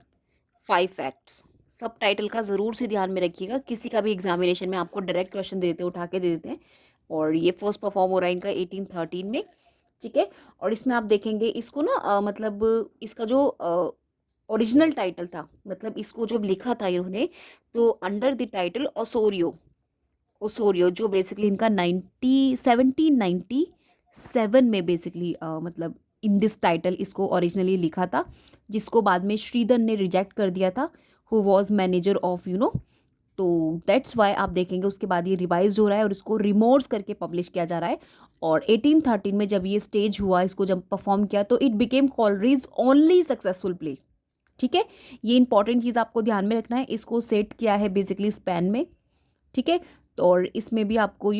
5 acts. Subtitle का ज़रूर से ध्यान में रखिएगा, किसी का भी एग्जामिनेशन में आपको डायरेक्ट क्वेश्चन देते हैं, उठा के दे देते हैं. और ये फर्स्ट परफॉर्म हो रहा है इनका 1813 में. ठीक है, और इसमें आप देखेंगे इसको ना मतलब इसका जो ओरिजिनल टाइटल था, मतलब इसको जब लिखा था इन्होंने, तो under the title Osorio, Osorio, जो बेसिकली इनका 1797 में बेसिकली मतलब इन दिस टाइटल इसको ओरिजिनली लिखा था, जिसको बाद में श्रीधर ने रिजेक्ट कर दिया था, हु वॉज मैनेजर ऑफ तो दैट्स वाई आप देखेंगे उसके बाद ये रिवाइज हो रहा है और इसको रिमोर्स करके पब्लिश किया जा रहा है. और 1813 में जब ये स्टेज हुआ, इसको जब परफॉर्म किया, तो it became Coleridge only successful play. ठीक है, ये इंपॉर्टेंट चीज़ आपको ध्यान में रखना है. इसको सेट किया है बेसिकली स्पेन में. ठीक है, तो और इसमें भी आपको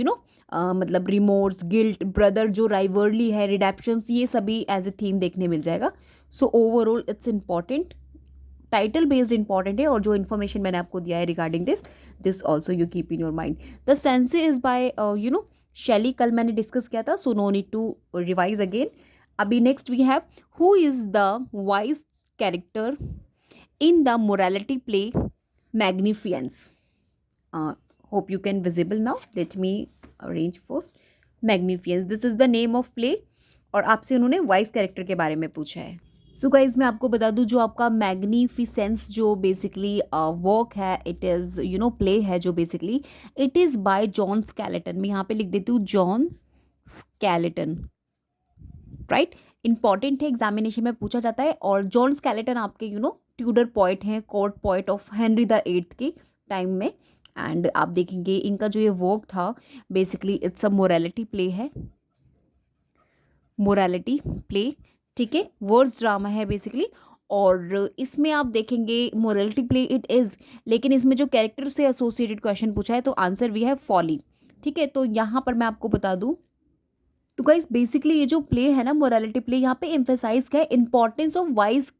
मतलब रिमोर्स, गिल्ट, ब्रदर जो राइवरली है, रिडेप्शंस, ये सभी एज ए थीम देखने मिल जाएगा. So overall it's important, title based important है, और जो इन्फॉर्मेशन मैंने आपको दिया है regarding this also you keep in your mind. The Cenci is by Shelley, कल मैंने डिस्कस किया था, so no need to revise again. अभी next we have who is the wise character in the morality play Magnificence. Hope you can visible now. Let me arrange first. Magnificence, this is the name of play, और आपसे उन्होंने vice character के बारे में पूछा है. So guys, मैं आपको बता दूं, जो आपका मैग्निफिसेंस जो बेसिकली वर्क है, इट इज़ प्ले है, जो basically it is bye John skeleton. मैं यहाँ पे लिख देती हूँ जॉन स्केलेटन, राइट. इंपॉर्टेंट है, एग्जामिनेशन में पूछा जाता है. और जॉन स्केलेटन आपके ट्यूडर पोइट हैं, court poet of Henry the 8th के टाइम में. एंड आप देखेंगे इनका जो ये वर्क था, basically it's a morality play है, मोरालिटी प्ले. ठीक है, वर्ड्स ड्रामा है बेसिकली, और इसमें आप देखेंगे मोरालिटी प्ले इट इज़, लेकिन इसमें जो कैरेक्टर से एसोसिएटेड क्वेश्चन पूछा है, तो आंसर भी है फॉली. ठीक है, तो यहाँ पर मैं आपको बता दूँ, तो गाइस बेसिकली ये जो प्ले है ना, मोरालिटी प्ले, यहाँ पे एम्फेसाइज क्या है, इंपॉर्टेंस ऑफ वाइज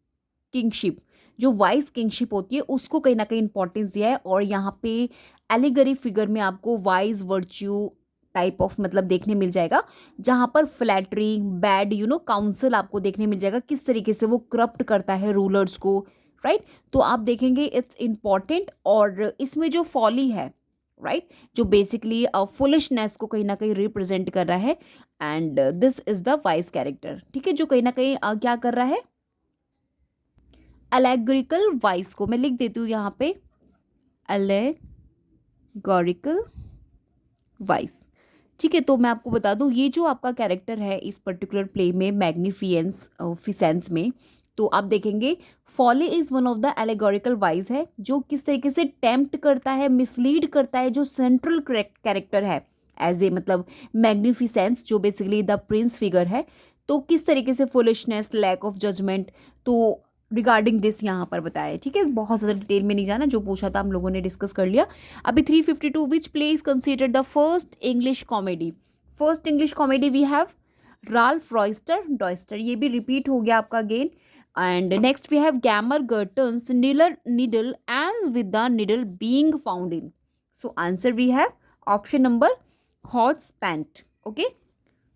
किंगशिप. जो वाइज किंगशिप होती है उसको कहीं ना कहीं इंपॉर्टेंस दिया है, और यहाँ पे एलिगरी फिगर में आपको वाइज वर्च्यू टाइप ऑफ मतलब देखने मिल जाएगा, जहाँ पर फ्लैटरी, बैड काउंसिल आपको देखने मिल जाएगा, किस तरीके से वो करप्ट करता है रूलर्स को, राइट. तो आप देखेंगे इट्स इंपॉर्टेंट, और इसमें जो फॉली है, राइट, जो बेसिकली फुलिशनेस को कहीं ना कहीं रिप्रेजेंट कर रहा है, and this is the wise character. ठीक है, जो कहीं ना कहीं क्या कर रहा है, एलेगोरिकल वाइज को मैं लिख देती हूँ यहाँ पे, एलेगोरिकल वाइज. ठीक है, तो मैं आपको बता दूँ, ये जो आपका कैरेक्टर है इस पर्टिकुलर प्ले में मैग्निफिसेंस में, तो आप देखेंगे folly is one of the allegorical vice है, जो किस तरीके से टेम्प्ट करता है, मिसलीड करता है जो सेंट्रल कैरेक्टर है एज ए मतलब मैग्निफिसेंस, जो बेसिकली द प्रिंस फिगर है. तो किस तरीके से फुलिशनेस, लैक ऑफ जजमेंट, तो रिगार्डिंग दिस यहाँ पर बताया है. ठीक है, बहुत ज़्यादा डिटेल में नहीं जाना, जो पूछा था हम लोगों ने डिस्कस कर लिया. अभी 352 which play is considered the first English comedy. First English comedy we have Ralph Roister Doister, ये भी रिपीट हो गया आपका again. And next we have Gammer Gurton's Needle and with the needle being found in. So answer we have option number hots pant. Okay.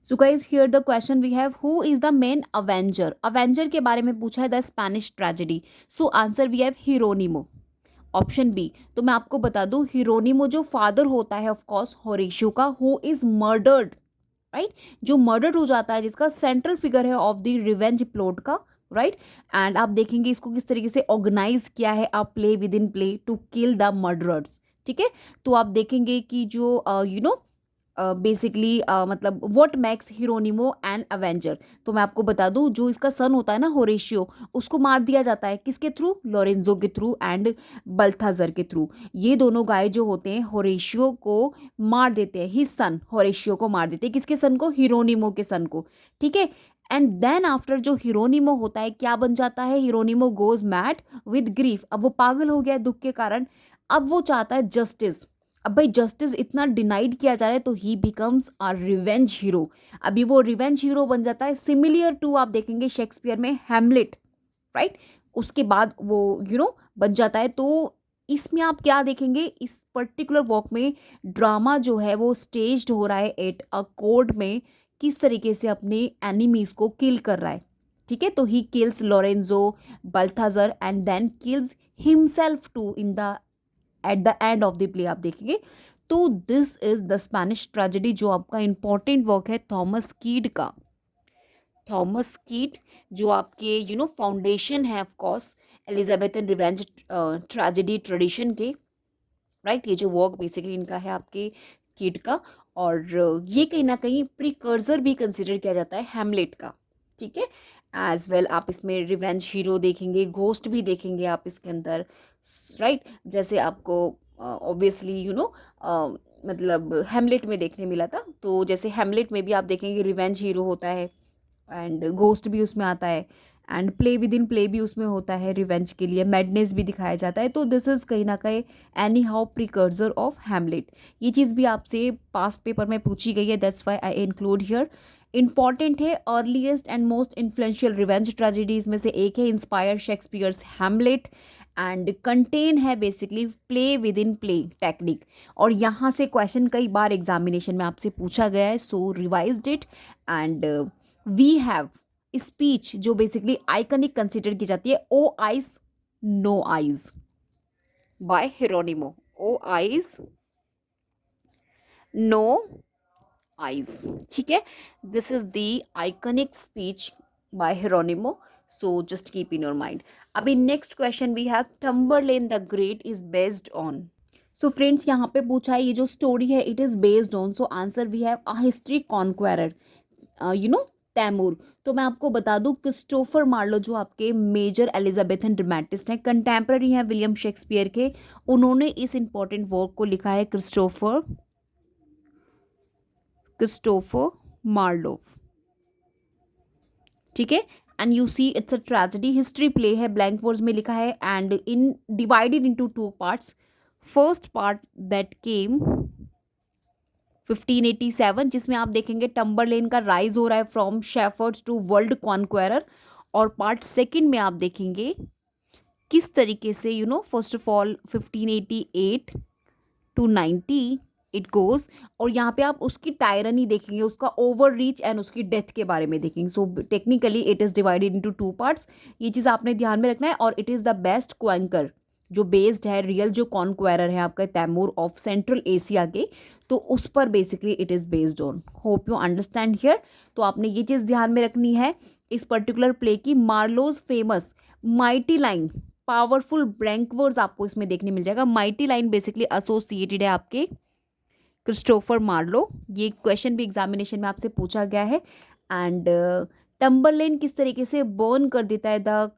So guys here the question we have, who is the main avenger. Avenger के बारे में पूछा है, the Spanish tragedy. So answer we have Hieronimo, option B. तो मैं आपको बता दूं, हिरोनिमो जो फादर होता है ऑफ कोर्स होरेशियो का, हु इज मर्डर्ड, राइट, जो मर्डर हो जाता है, जिसका सेंट्रल फिगर है ऑफ द रिवेंज प्लॉट का, राइट. एंड आप देखेंगे इसको किस तरीके से ऑर्गेनाइज किया है, आप play within play to kill the murderers. ठीक है. तो आप देखेंगे कि जो बेसिकली मतलब what makes Hieronimo and avenger. तो मैं आपको बता दूं, जो इसका सन होता है ना होरेशियो, उसको मार दिया जाता है किसके थ्रू, लोरेंजो के थ्रू एंड बल्थाजर के थ्रू. ये दोनों गाय जो होते हैं होरेशियो को मार देते हैं, हिज सन होरेशियो को मार देते हैं, किसके सन को, हिरोनिमो के सन को. ठीक है. एंड देन आफ्टर जो हिरोनिमो होता है क्या बन जाता है, हिरोनिमो गोज मैड विद ग्रीफ. अब वो पागल हो गया है दुख के कारण. अब वो चाहता है जस्टिस. अब भाई जस्टिस इतना डिनाइड किया जा रहा है, तो ही बिकम्स अ रिवेंज हीरो. अभी वो रिवेंज हीरो बन जाता है, सिमिलियर टू आप देखेंगे शेक्सपियर में हैमलेट, राइट. उसके बाद वो बन जाता है. तो इसमें आप क्या देखेंगे, इस पर्टिकुलर वॉक में ड्रामा जो है वो स्टेज्ड हो रहा है एट अ कोर्ट में, किस तरीके से अपने एनिमीज को किल कर रहा है. ठीक है. तो he kills Lorenzo, Balthazar and then kills himself too in the at the end of the play आप देखेंगे. तो this is the Spanish tragedy, जो आपका इंपॉर्टेंट वर्क है थॉमस कीड का. थॉमस कीड जो आपके फाउंडेशन है of course Elizabethan revenge tragedy tradition के, राइट. ये जो वर्क बेसिकली इनका है आपके कीड का. और ये कहीं ना कहीं प्रिकर्सर भी कंसिडर किया जाता है हैमलेट का. ठीक है. एज वेल आप इसमें रिवेंज हीरो देखेंगे, घोस्ट भी देखेंगे आप इसके अंदर, राइट. जैसे आपको ऑब्वियसली मतलब हैमलेट में देखने मिला था, तो जैसे हैमलेट में भी आप देखेंगे रिवेंज हीरो होता है एंड घोस्ट भी उसमें आता है and play within play भी उसमें होता है, रिवेंज के लिए मैडनेस भी दिखाया जाता है. तो दिस इज़ कहीं ना कहीं any how precursor of Hamlet. ये चीज़ भी आपसे पास्ट पेपर में पूछी गई है, that's why I include here. Important है, earliest and most influential revenge tragedies में से एक है, inspire Shakespeare's Hamlet and contain है basically play within play technique. और यहाँ से क्वेश्चन कई बार एग्जामिनेशन में आपसे पूछा गया है, so revised it. And we have speech जो बेसिकली आइकनिक कंसिडर की जाती है, O eyes no eyes by Hieronimo. O eyes no eyes. ठीक है. This is the iconic speech by Hieronimo, so just keep in your mind. अभी next question we have, Tamburlaine the Great is based on. So friends यहाँ पे पूछा है ये जो story है it is based on. So answer we have a history conqueror, Timur. तो मैं आपको बता दूं, क्रिस्टोफर मार्लो जो आपके मेजर एलिजाबेथन ड्रामेटिस्ट हैं, कंटेम्प्रेरी हैं विलियम शेक्सपियर के, उन्होंने इस इंपॉर्टेंट वर्क को लिखा है, क्रिस्टोफर मार्लो. ठीक है. And you see it's a tragedy history play है, ब्लैंक वर्ड्स में लिखा है and in divided into 2 parts. First part that came 1587, जिसमें आप देखेंगे टम्बरलेन का राइज हो रहा है from shepherds to world conqueror. और पार्ट सेकंड में आप देखेंगे किस तरीके से first of all 1588 to 90 it goes. और यहाँ पे आप उसकी टायरनी देखेंगे, उसका ओवर रीच एंड उसकी डेथ के बारे में देखेंगे. So technically it is divided into 2 parts. ये चीज़ आपने ध्यान में रखना है. और इट इज़ द बेस्ट क्वेंकर जो बेस्ड है, रियल जो कॉन्क्वेरर है आपका तैमूर ऑफ सेंट्रल एशिया के, तो उस पर basically it is based on. Hope you understand here. तो आपने ये चीज़ ध्यान में रखनी है इस पर्टिकुलर प्ले की. Marlowe's famous mighty line, powerful blank words आपको इसमें देखने मिल जाएगा. माइटी लाइन बेसिकली एसोसिएटेड है आपके क्रिस्टोफर मार्लो. ये क्वेश्चन भी एग्जामिनेशन में आपसे पूछा गया है. एंड टम्बरलेन किस तरीके से बर्न कर देता है द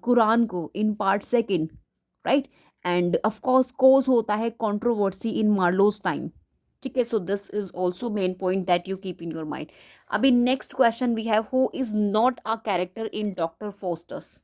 कुरान को in part second, right. And of course cause होता है कंट्रोवर्सी इन मार्लोज टाइम. ठीक है. So this is also main point that you keep in your mind. अभी next question we have, who is not a character in Doctor Faustus.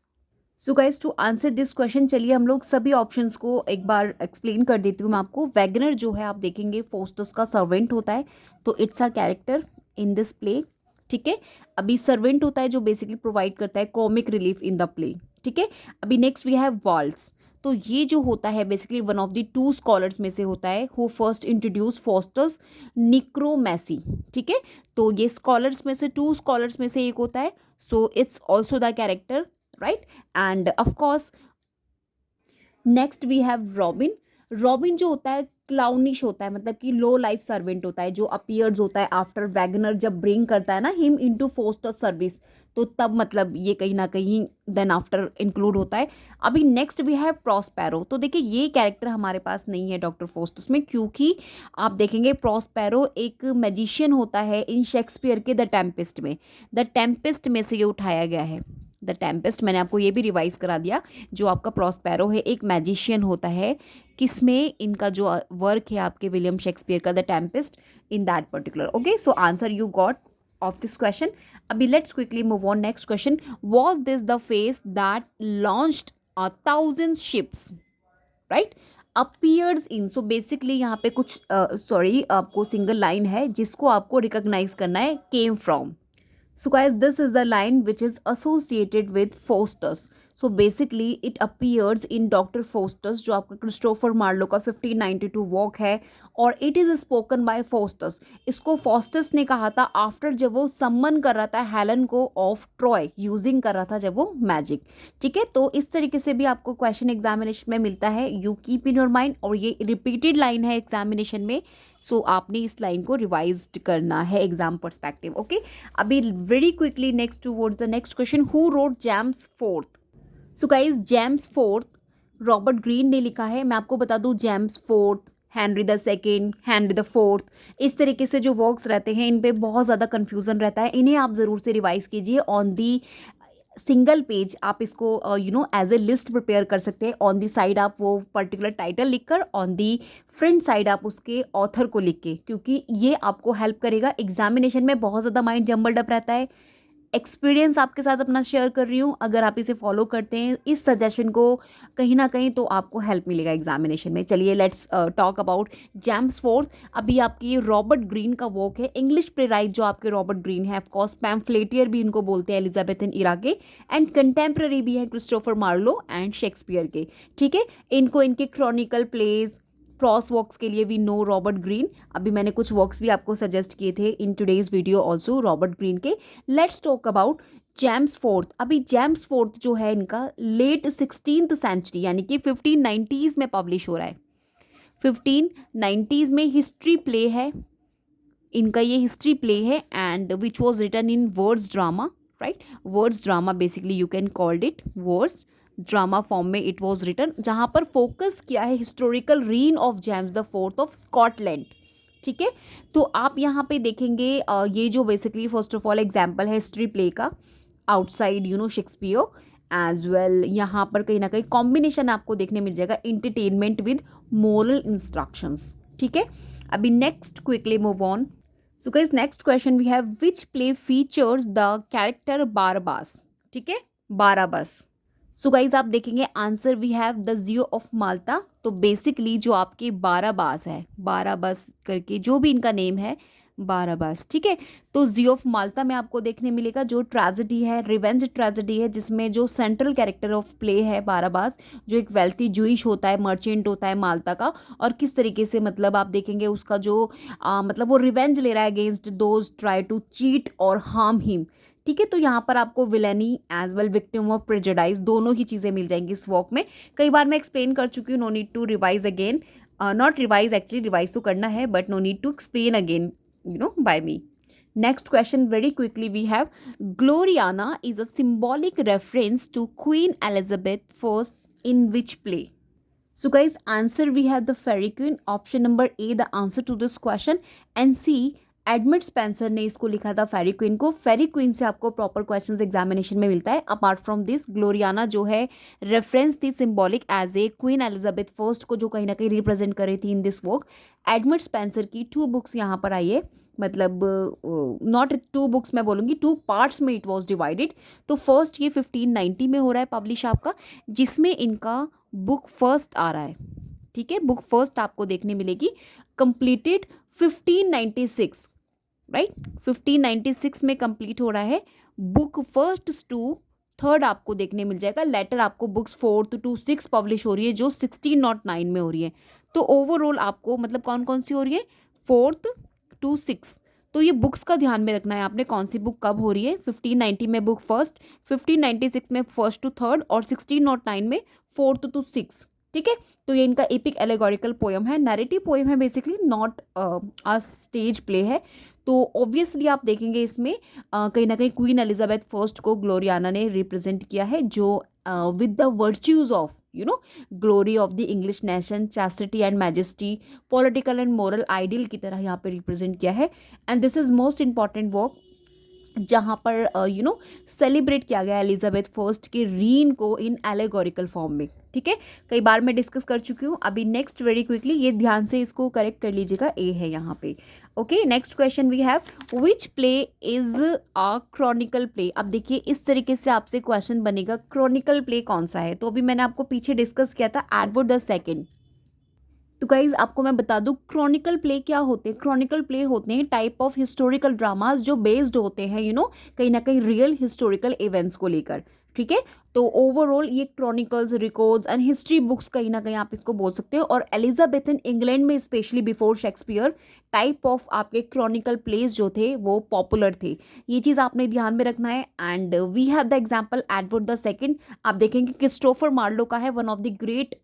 So guys to answer this question, चलिए हम लोग सभी options को एक बार explain कर देती हूँ मैं आपको. वैगनर जो है आप देखेंगे फोस्टस का सर्वेंट होता है, तो it's a character in this play. ठीक है। अभी सर्वेंट होता है जो बेसिकली प्रोवाइड करता है comic relief in the play, ठीक है। अभी नेक्स्ट वी हैव वाल्ट्स। तो ये जो होता है basically one of the two scholars में से होता है हु फर्स्ट इंट्रोड्यूस फॉस्टर्स निक्रोमैसी, ठीक है। तो ये स्कॉलर्स में से, टू स्कॉलर्स में से एक होता है, so it's also the character, right. And of course next we have Robin. Robin जो होता है क्लाउनिश होता है, मतलब कि लो लाइफ सर्वेंट होता है जो अपीयर्स होता है आफ्टर वैगनर जब ब्रिंग करता है ना हिम इनटू फोस्टर सर्विस, तो तब मतलब ये कहीं ना कहीं देन आफ्टर इंक्लूड होता है। अभी नेक्स्ट वी हैव प्रॉस्पेरो। तो देखिए ये कैरेक्टर हमारे पास नहीं है डॉक्टर फोस्टस में, क्योंकि आप देखेंगे प्रॉस्पेरो एक मैजिशियन होता है इन शेक्सपियर के द टेम्पेस्ट में। द टेम्पेस्ट में से ये उठाया गया है। द टेम्पेस्ट मैंने आपको ये भी रिवाइज करा दिया। जो आपका प्रॉस्पेरो है एक मैजिशियन होता है, किसमें, इनका जो वर्क है आपके विलियम शेक्सपियर का the Tempest, in that particular. Okay, so answer you got of this question. अभी let's quickly move on next question. Was this the face that launched 1000 ships, right, appears in. So basically यहाँ पे कुछ आपको single line है जिसको आपको recognise करना है, came from. So guys, this is the line which is associated with Faustus. So basically it appears in Dr. Faustus, जो आपका क्रिस्टोफर मार्लो का 1592 वॉक है, और it is spoken by Faustus. इसको Faustus ने कहा था आफ्टर जब वो सम्मन कर रहा था हेलन को ऑफ ट्रॉय, यूजिंग कर रहा था जब वो मैजिक, ठीक है। तो इस तरीके से भी आपको क्वेश्चन एग्जामिनेशन में मिलता है, you keep in your mind, और ये रिपीटेड लाइन है एग्जामिनेशन में, सो आपने इस लाइन को रिवाइज करना है एग्जाम पर्सपेक्टिव। ओके, अभी very quickly next towards the next question, who wrote James fourth. So guys James fourth Robert Greene ने लिखा है। मैं आपको बता दूं James fourth, Henry the second, Henry the fourth, इस तरीके से जो वर्क्स रहते हैं इन पे बहुत ज़्यादा कन्फ्यूजन रहता है, इन्हें आप ज़रूर से रिवाइज कीजिए ऑन दी सिंगल पेज। आप इसको एज ए लिस्ट प्रिपेयर कर सकते हैं। ऑन दी साइड आप वो पर्टिकुलर टाइटल लिखकर, ऑन दी फ्रंट साइड आप उसके ऑथर को लिख के, क्योंकि ये आपको हेल्प करेगा एग्जामिनेशन में। बहुत ज़्यादा माइंड जम्बल्ड अप रहता है। एक्सपीरियंस आपके साथ अपना शेयर कर रही हूँ, अगर आप इसे फॉलो करते हैं इस सजेशन को कहीं ना कहीं, तो आपको हेल्प मिलेगा एग्जामिनेशन में। चलिए let's talk about James fourth. अभी आपकी रॉबर्ट ग्रीन का वर्क है, इंग्लिश प्ले राइट जो आपके रॉबर्ट ग्रीन है, ऑफकोर्स पैम्फलेटियर भी इनको बोलते हैं एलिजाबेथन इरा के, एंड कंटेम्प्रेरी भी है क्रिस्टोफर मार्लो एंड शेक्सपियर के, ठीक है। इनको इनके क्रॉनिकल प्लेज, क्रॉस वॉक्स के लिए वी नो रॉबर्ट ग्रीन। अभी मैंने कुछ वॉक्स भी आपको सजेस्ट किए थे in today's video also Robert Greene के। Let's talk about James fourth. अभी जेम्स फोर्थ जो है इनका लेट 16th सेंचुरी यानी कि 1590s में पब्लिश हो रहा है। 1590s में हिस्ट्री प्ले है इनका, ये हिस्ट्री प्ले है, and which was written in words drama, right. Words drama basically you can called it words drama form में इट वॉज रिटन, जहाँ पर फोकस किया है historical reign of James the fourth of Scotland, ठीक है। तो आप यहाँ पे देखेंगे ये जो बेसिकली फर्स्ट ऑफ ऑल एग्जाम्पल है हिस्ट्री प्ले का, आउटसाइड शेक्सपियर एज वेल। यहाँ पर कहीं ना कहीं कॉम्बिनेशन आपको देखने मिल जाएगा इंटरटेनमेंट विद मोरल इंस्ट्रक्शंस, ठीक है। अभी next quickly move on. So guys next question we have, which play features the character Barabas, ठीक है, बाराबस। सो गाइज आप देखेंगे answer we have the Jew of Malta. तो बेसिकली जो आपके बाराबास है, बाराबस करके जो भी इनका नेम है, बाराबास, ठीक है। तो जियो ऑफ माल्टा में आपको देखने मिलेगा जो ट्रेजेडी है, रिवेंज ट्रेजेडी है, जिसमें जो सेंट्रल कैरेक्टर ऑफ प्ले है बाराबास, जो एक वेल्थी जूइश होता है, मर्चेंट होता है माल्टा का, और किस तरीके से मतलब आप देखेंगे उसका जो मतलब वो रिवेंज ले रहा है against those try to cheat और हार्म हिम, ठीक है। तो यहाँ पर आपको villainy as well victim of prejudice दोनों ही चीज़ें मिल जाएंगी इस वॉक में। कई बार मैं एक्सप्लेन कर चुकी हूँ, no need to revise again, not revise actually, revise तो करना है but no need to explain again by me. Next question very quickly we have, Gloriana is a symbolic reference to Queen Elizabeth first in which play. So guys, answer we have the Fairy Queen, option number A the answer to this question, and C admit Spencer ने इसको लिखा था फेरी queen को। फेरी queen से आपको proper questions examination में मिलता है। अपार्ट फ्रॉम दिस ग्लोरियाना जो है रेफरेंस थी symbolic as a queen Elizabeth first को, जो कहीं ना कहीं रिप्रेजेंट कर रही थी in this work. Edmund Spenser की 2 बुक्स यहाँ पर आई है, मतलब नॉट 2 बुक्स मैं बोलूँगी, 2 पार्ट्स में इट वॉज डिवाइडेड। तो फर्स्ट ये 1590 में हो रहा है पब्लिश आपका, जिसमें इनका बुक फर्स्ट आ रहा है, ठीक है। बुक फर्स्ट आपको देखने मिलेगी कंप्लीटेड 1596, राइट। 1596 में कंप्लीट हो रहा है। बुक फर्स्ट टू थर्ड आपको देखने मिल जाएगा। लेटर आपको बुक्स 4 to 6 पब्लिश हो रही है जो 1609 में हो रही है। तो ओवरऑल आपको मतलब कौन कौन सी हो रही है, 4th to 6। तो ये बुक्स का ध्यान में रखना है आपने, कौन सी बुक कब हो रही है। 1590 में बुक फर्स्ट, 1596 में फर्स्ट टू थर्ड और 1609 में 4th to 6। ठीक है। तो ये इनका एपिक एलेगोरिकल पोएम है, नैरेटिव पोएम है basically, not a stage play है। तो ऑब्वियसली आप देखेंगे इसमें कहीं ना कहीं क्वीन एलिजाबेथ फर्स्ट को ग्लोरियाना ने रिप्रेजेंट किया है, जो with the virtues of glory of the English nation, chastity and majesty, political and moral ideal की तरह यहाँ पे रिप्रेजेंट किया है। And this is most important work जहाँ पर सेलिब्रेट किया गया एलिजाबेथ फर्स्ट के रीन को इन एलेगोरिकल फॉर्म में। ठीक है, कई बार मैं डिस्कस कर चुकी हूँ। अभी नेक्स्ट वेरी क्विकली ये ध्यान से इसको करेक्ट कर लीजिएगा, ए है यहाँ पे। Okay, next question we have which play is a chronicle play. अब देखिए इस तरीके से आपसे क्वेश्चन बनेगा, क्रॉनिकल प्ले कौन सा है। तो अभी मैंने आपको पीछे डिस्कस किया था एडवर्ड द सेकंड। तो गाइज आपको मैं बता दूं क्रॉनिकल प्ले क्या होते हैं। क्रॉनिकल प्ले होते हैं टाइप ऑफ हिस्टोरिकल ड्रामाज जो बेस्ड होते हैं कहीं ना कहीं रियल हिस्टोरिकल इवेंट्स को लेकर। ठीक है, तो ओवरऑल ये chronicles, records and history books कहीं ना कहीं आप इसको बोल सकते हो। और एलिजाबेथन इंग्लैंड में specially before Shakespeare type of आपके क्रॉनिकल प्लेस जो थे वो पॉपुलर थे। ये चीज़ आपने ध्यान में रखना है। And we have the example Edward the second. आप देखेंगे क्रिस्टोफर मार्लो का है, one of the great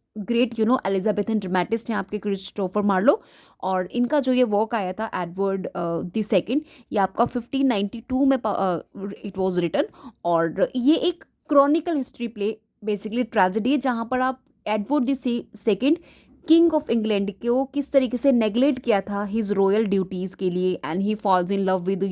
Elizabethan dramatist हैं आपके क्रिस्टोफर मार्लो। और इनका जो ये वर्क आया था एडवर्ड द सेकेंड, ये आपका 1592 में इट वाज रिटन। और ये एक Chronicle history play basically tragedy है, जहाँ पर आप Edward the second king of England को किस तरीके से नेग्लेक्ट किया था हिज रॉयल ड्यूटीज़ के लिए, and he falls in love with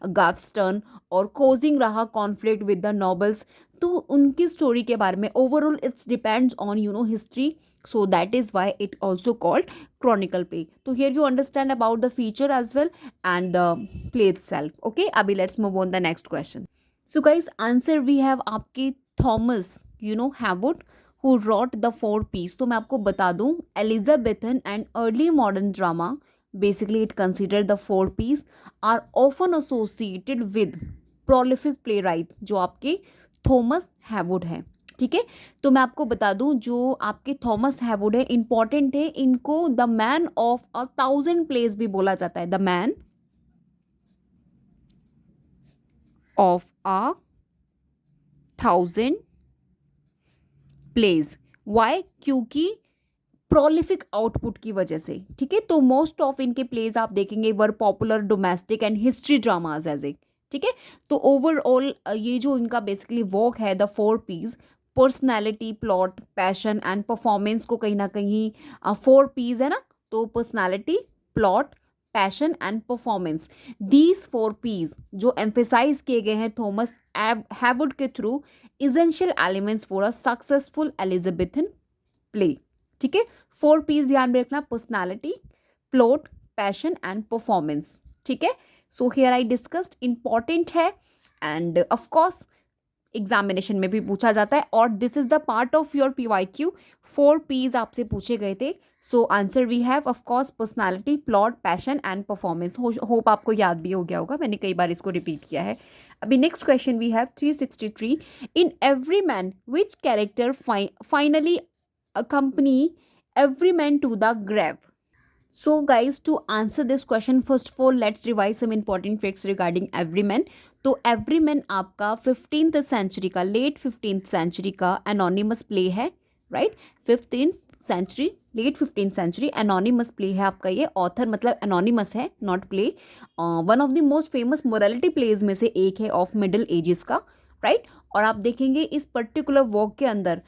Gaveston और कोजिंग रहा कॉन्फ्लिक्ट विद द नॉबल्स। तो उनकी स्टोरी के बारे में overall it's depends on history, so that is why it also called chronicle play. So here you understand about the feature as well and the play itself. Okay, abhi let's move on the next question. So guys, answer we have आपके Thomas हैवुड who wrote the four piece. तो मैं आपको बता दूं Elizabethan and early modern drama basically it considered the four piece are often associated with prolific playwright जो आपके Thomas हैवुड है। ठीक है, तो मैं आपको बता दूं जो आपके थॉमस हैवुड है इंपॉर्टेंट है, इनको द मैन ऑफ 1000 प्लेस भी बोला जाता है, the man of 1000 plays. Why? क्योंकि प्रोलिफिक आउटपुट की वजह से। ठीक है, तो मोस्ट ऑफ इनके प्लेज आप देखेंगे were popular domestic and history dramas as a. ठीक है, तो ओवरऑल ये जो इनका बेसिकली वर्क है the four P's, personality, plot, passion and performance को कहीं ना कहीं फोर पीस है ना, तो personality, plot, passion and performance, these four P's जो एम्फेसाइज किए गए हैं थॉमस हैवुड के through essential elements for a successful Elizabethan play. ठीक है, फोर पीस ध्यान में रखना, personality, plot, passion and performance. ठीक है, so here I discussed, important है एंड ऑफ कोर्स एग्जामिनेशन में भी पूछा जाता है और this is the part of your PYQ। Four पीज आपसे पूछे गए थे। So answer we have of course personality, plot, passion and performance. Hope आपको याद भी हो गया होगा, मैंने कई बार इसको रिपीट किया है। अभी next question we have 363। In every man which character finally accompany every man to the grave? So guys, to answer this question, first of all let's revise some important facts regarding everyman. तो everyman आपका 15th century का, late 15th century का anonymous play है, right. 15th century, late 15th century anonymous play है आपका। ये author मतलब anonymous है, not play. One of the most famous morality plays में से एक है ऑफ मिडल एजेस का, राइट। और आप देखेंगे इस पर्टिकुलर वर्क के अंदर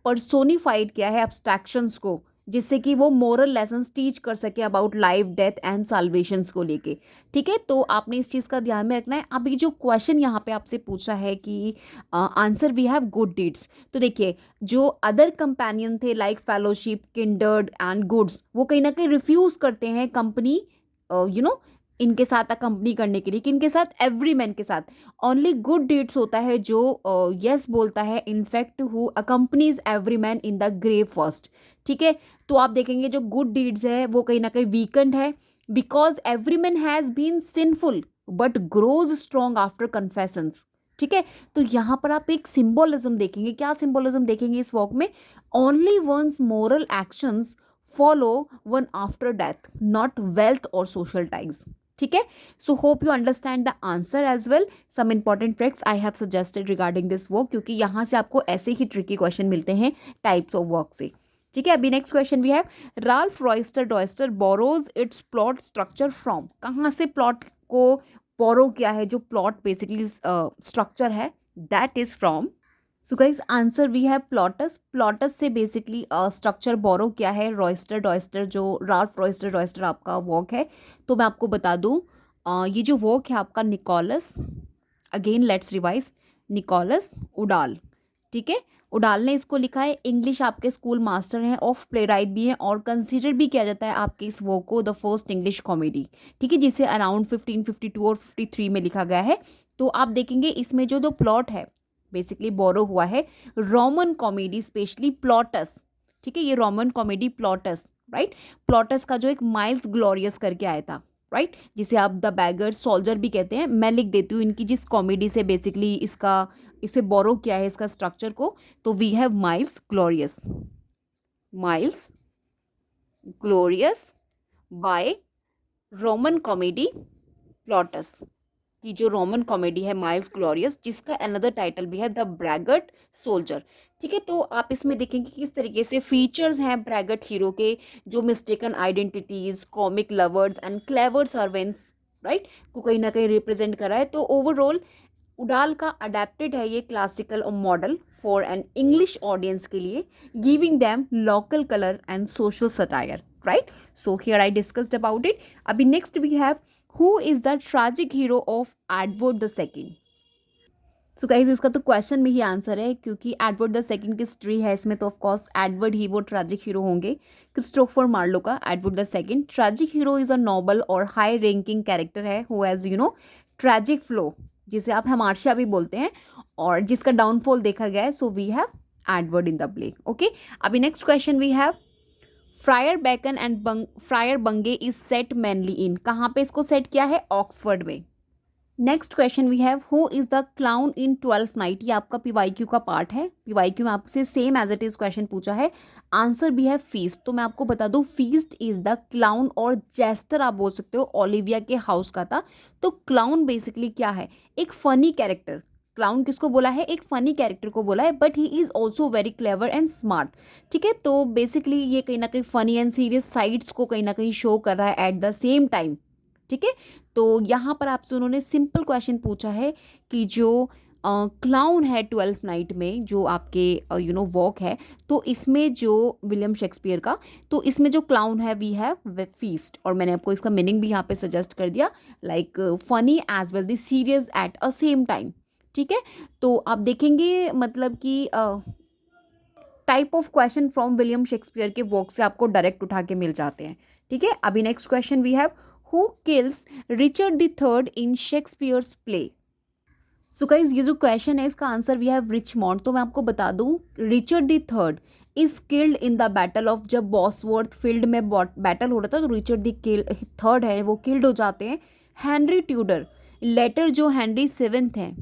पर्सोनिफाइड किया है एब्स्ट्रैक्शंस को, जिससे कि वो मोरल लेसन्स टीच कर सके अबाउट लाइफ, डेथ एंड साल्वेशंस को लेके। ठीक है, तो आपने इस चीज़ का ध्यान में रखना है। अभी जो क्वेश्चन यहाँ पे आपसे पूछा है कि answer we have good deeds, तो देखिए जो अदर कंपेनियन थे like fellowship, kindred and goods, वो कहीं ना कहीं रिफ्यूज़ करते हैं कंपनी इनके साथ अकम्पनी करने के लिए। किनके साथ? एवरी मैन के साथ। ओनली गुड डीड्स होता है जो यस बोलता है, in fact who accompanies every man in the grave first. ठीक है, तो आप देखेंगे जो गुड डीड्स है वो कहीं ना कहीं वीकेंड है because every man has been sinful but grows strong after confessions. ठीक है, तो यहाँ पर आप एक सिंबोलिज्म देखेंगे। क्या सिंबोलिज्म देखेंगे इस वॉक में? Only one's moral actions follow one after death, not wealth और सोशल टाइज। ठीक है, so hope you understand the answer as well. Some important facts I have suggested regarding this work, क्योंकि यहाँ से आपको ऐसे ही ट्रिकी क्वेश्चन मिलते हैं टाइप्स ऑफ वर्क से। ठीक है, अभी नेक्स्ट क्वेश्चन भी है, Ralph Roister Doister borrows its plot structure from. कहाँ से प्लॉट को बोरो किया है, जो प्लॉट बेसिकली स्ट्रक्चर है, that is from. So guys answer we है प्लॉटस। प्लॉटस से बेसिकली स्ट्रक्चर बोरो किया है रॉयस्टर डॉयस्टर, जो राल्फ रॉयस्टर डॉयस्टर आपका वॉक है। तो मैं आपको बता दूं, ये जो वॉक है आपका Nicholas, again let's revise, Nicholas Udall. ठीक है, उडाल ने इसको लिखा है। इंग्लिश आपके स्कूल मास्टर हैं, ऑफ प्ले राइट भी हैं, और कंसीडर भी किया जाता है आपके इस वर्क को द फर्स्ट इंग्लिश कॉमेडी। ठीक है, जिसे अराउंड 1552 और 53 में लिखा गया है। तो आप देखेंगे इसमें जो प्लॉट है बेसिकली बोरो हुआ है रोमन कॉमेडी, स्पेशली प्लॉटस। ठीक है, ये Roman comedy Plautus, right. Plautus का जो एक माइल्स ग्लोरियस करके आया था, राइट, जिसे आप द बैगर सोल्जर भी कहते हैं। मैं लिख देती हूँ इनकी जिस कॉमेडी से बेसिकली इसे बोरो किया है इसका स्ट्रक्चर को। तो we have Miles Gloriosus, Miles Gloriosus by Roman comedy Plautus की जो रोमन कॉमेडी है माइल्स ग्लोरियस, जिसका अनदर टाइटल भी है द ब्रैगट सोल्जर। ठीक है, तो आप इसमें देखेंगे किस तरीके से फीचर्स हैं ब्रैगट हीरो के, जो mistaken identities, comic lovers and clever servants, right, को कहीं ना कहीं रिप्रेजेंट करा है। तो ओवरऑल उडाल का अडेप्टेड है ये classical model for an English audience के लिए, giving them local colour and social satire, right. So here I discussed about it. अभी next we have who is the tragic hero of Edward the Second. So guys इसका तो question में ही answer है, क्योंकि Edward the Second की history है इसमें, तो ऑफ कोर्स एडवर्ड ही वो ट्रैजिक हीरो होंगे। क्रिस्टोफर मार्लो का Edward the second tragic hero is a Nobel और हाई रैंकिंग कैरेक्टर है हु हैज ट्रैजिक फ्लो, जिसे आप हमार्शा भी बोलते हैं, और जिसका डाउनफॉल देखा गया है। So we have Edward in the play. Okay, अभी next question we have Friar Bacon and Friar Bungay is set mainly in. कहाँ पे इसको सेट किया है? ऑक्सफोर्ड में। Next question we have who is the clown in 12th Night. ये आपका PYQ का पार्ट है। पीवाईक्यू में आपसे same as it is question पूछा है। आंसर भी है फीस्ट। तो मैं आपको बता दूं फीस्ट इज द क्लाउन, और जेस्टर आप बोल सकते हो, ओलिविया के हाउस का था। तो क्लाउन बेसिकली क्या है? एक फनी कैरेक्टर। क्लाउन किसको बोला है? एक फनी कैरेक्टर को बोला है, but he is also very clever and smart. ठीक है, तो बेसिकली ये कहीं ना कहीं फनी एंड सीरियस साइड्स को कहीं ना कहीं शो कर रहा है एट द सेम टाइम। ठीक है, तो यहाँ पर आपसे उन्होंने सिंपल क्वेश्चन पूछा है कि जो क्लाउन है 12th नाइट में, जो आपके वॉक है, तो इसमें जो विलियम शेक्सपियर का, तो इसमें जो क्लाउन है वी हैव फीस्ट। और मैंने आपको इसका मीनिंग भी यहाँ पे सजेस्ट कर दिया, like funny as well the serious at a same time. ठीक है, तो आप देखेंगे मतलब कि type of question from William Shakespeare के वर्क से आपको डायरेक्ट उठा के मिल जाते हैं। ठीक है, अभी next question we have who kills Richard the third in Shakespeare's play. So guys ये जो क्वेश्चन है इसका आंसर वी हैव रिचमॉन्ड। तो मैं आपको बता दूं Richard the third is killed in the battle of, जब बॉसवर्थ फील्ड में बैटल हो रहा था तो रिचर्ड द थर्ड है वो किल्ड हो जाते हैं। हेनरी ट्यूडर लेटर जो हेनरी सेवेंथ हैं,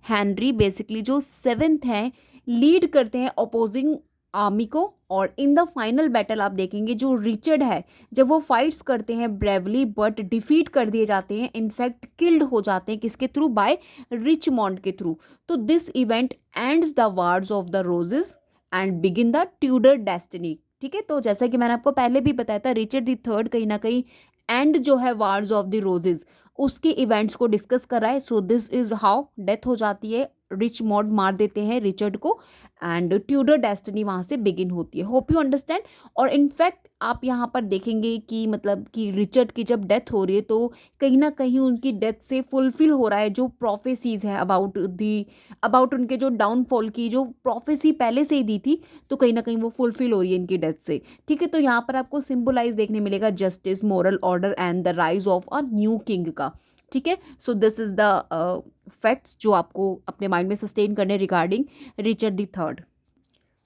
हेनरी बेसिकली जो सेवेंथ हैं, लीड करते हैं अपोजिंग आर्मी को। और इन द फाइनल बैटल आप देखेंगे जो रिचर्ड है, जब वो फाइट्स करते हैं ब्रेवली, बट डिफीट कर दिए जाते हैं, इनफैक्ट किल्ड हो जाते हैं। किसके थ्रू? बाय रिचमॉन्ड के थ्रू। तो this event ends the wars of the roses and begin the Tudor destiny. ठीक है, तो जैसा कि मैंने आपको पहले भी बताया था, रिचर्ड द थर्ड कहीं ना कहीं एंड जो है वार्स ऑफ द रोजेस उसके इवेंट्स को डिस्कस कर रहा है। So this is how death हो जाती है, रिचमॉन्ड मार देते हैं रिचर्ड को, एंड ट्यूडर डेस्टिनी वहाँ से बिगिन होती है। Hope you understand. और इनफैक्ट आप यहाँ पर देखेंगे कि मतलब कि रिचर्ड की जब डेथ हो रही है तो कहीं ना कहीं उनकी डेथ से फुलफिल हो रहा है जो प्रोफेसीज है अबाउट उनके जो डाउनफॉल की जो प्रोफेसी पहले से ही दी थी, तो कहीं ना कहीं वो फुलफिल हो रही है इनकी डेथ से। ठीक है, तो यहाँ पर आपको सिंबलाइज देखने मिलेगा justice, moral order and the rise of a new king का। ठीक है, so this is the facts जो आपको अपने माइंड में सस्टेन करने regarding Richard the third.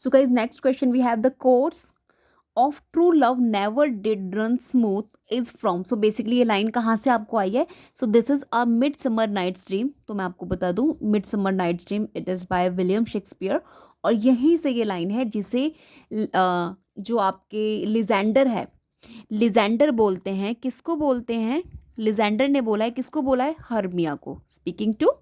So guys next question we have the course of true love never did run smooth is from. So basically ये line कहाँ से आपको आई है? So this is a midsummer night's dream. तो मैं आपको बता दूं, midsummer night's dream it is by William Shakespeare. और यहीं से ये लाइन है जिसे जो आपके लिजेंडर है, लिजेंडर बोलते हैं। किसको बोलते हैं? लिजेंडर ने बोला है, किसको बोला है? हर्मिया को, स्पीकिंग टू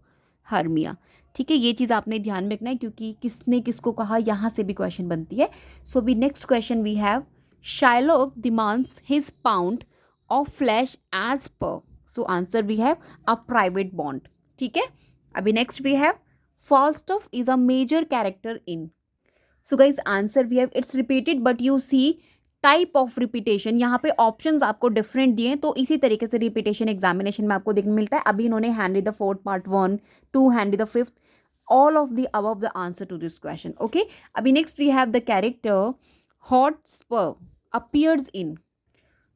हर्मिया। ठीक है, ये चीज़ आपने ध्यान में रखना है क्योंकि किसने किसको कहा, यहाँ से भी क्वेश्चन बनती है। So be next question we have Shylock demands his pound of flesh as per. So answer we have a private bond. ठीक है, अभी next we have Falstaff is a major character in. So guys answer we have it's repeated but you see type of repetition, यहाँ पे options आपको different दिए, तो इसी तरीके से रिपीटेशन एग्जामिनेशन में आपको देखने मिलता है। अभी इन्होंने Henry the fourth part 1, 2 Henry the fifth, all of the above the answer to this question. Okay, abhi next we have the character Hotspur appears in.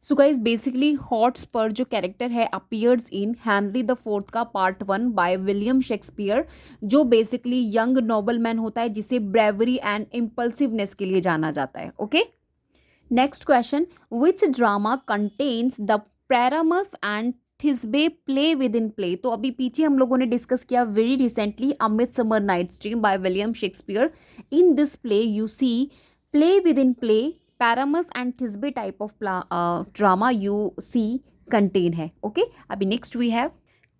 So guys basically Hotspur जो character है appears in Henry the Fourth का part 1 by William Shakespeare, जो basically young nobleman होता है जिसे bravery and impulsiveness के लिए जाना जाता है. Okay, next question, which drama contains the Pyramus and Thisbe play within play? तो अभी पीछे हम लोगों ने डिस्कस किया very recently a midsummer nights Dream by William Shakespeare. In this play you see play within play, Pyramus and Thisbe type of drama you see contain है। Okay, अभी next we have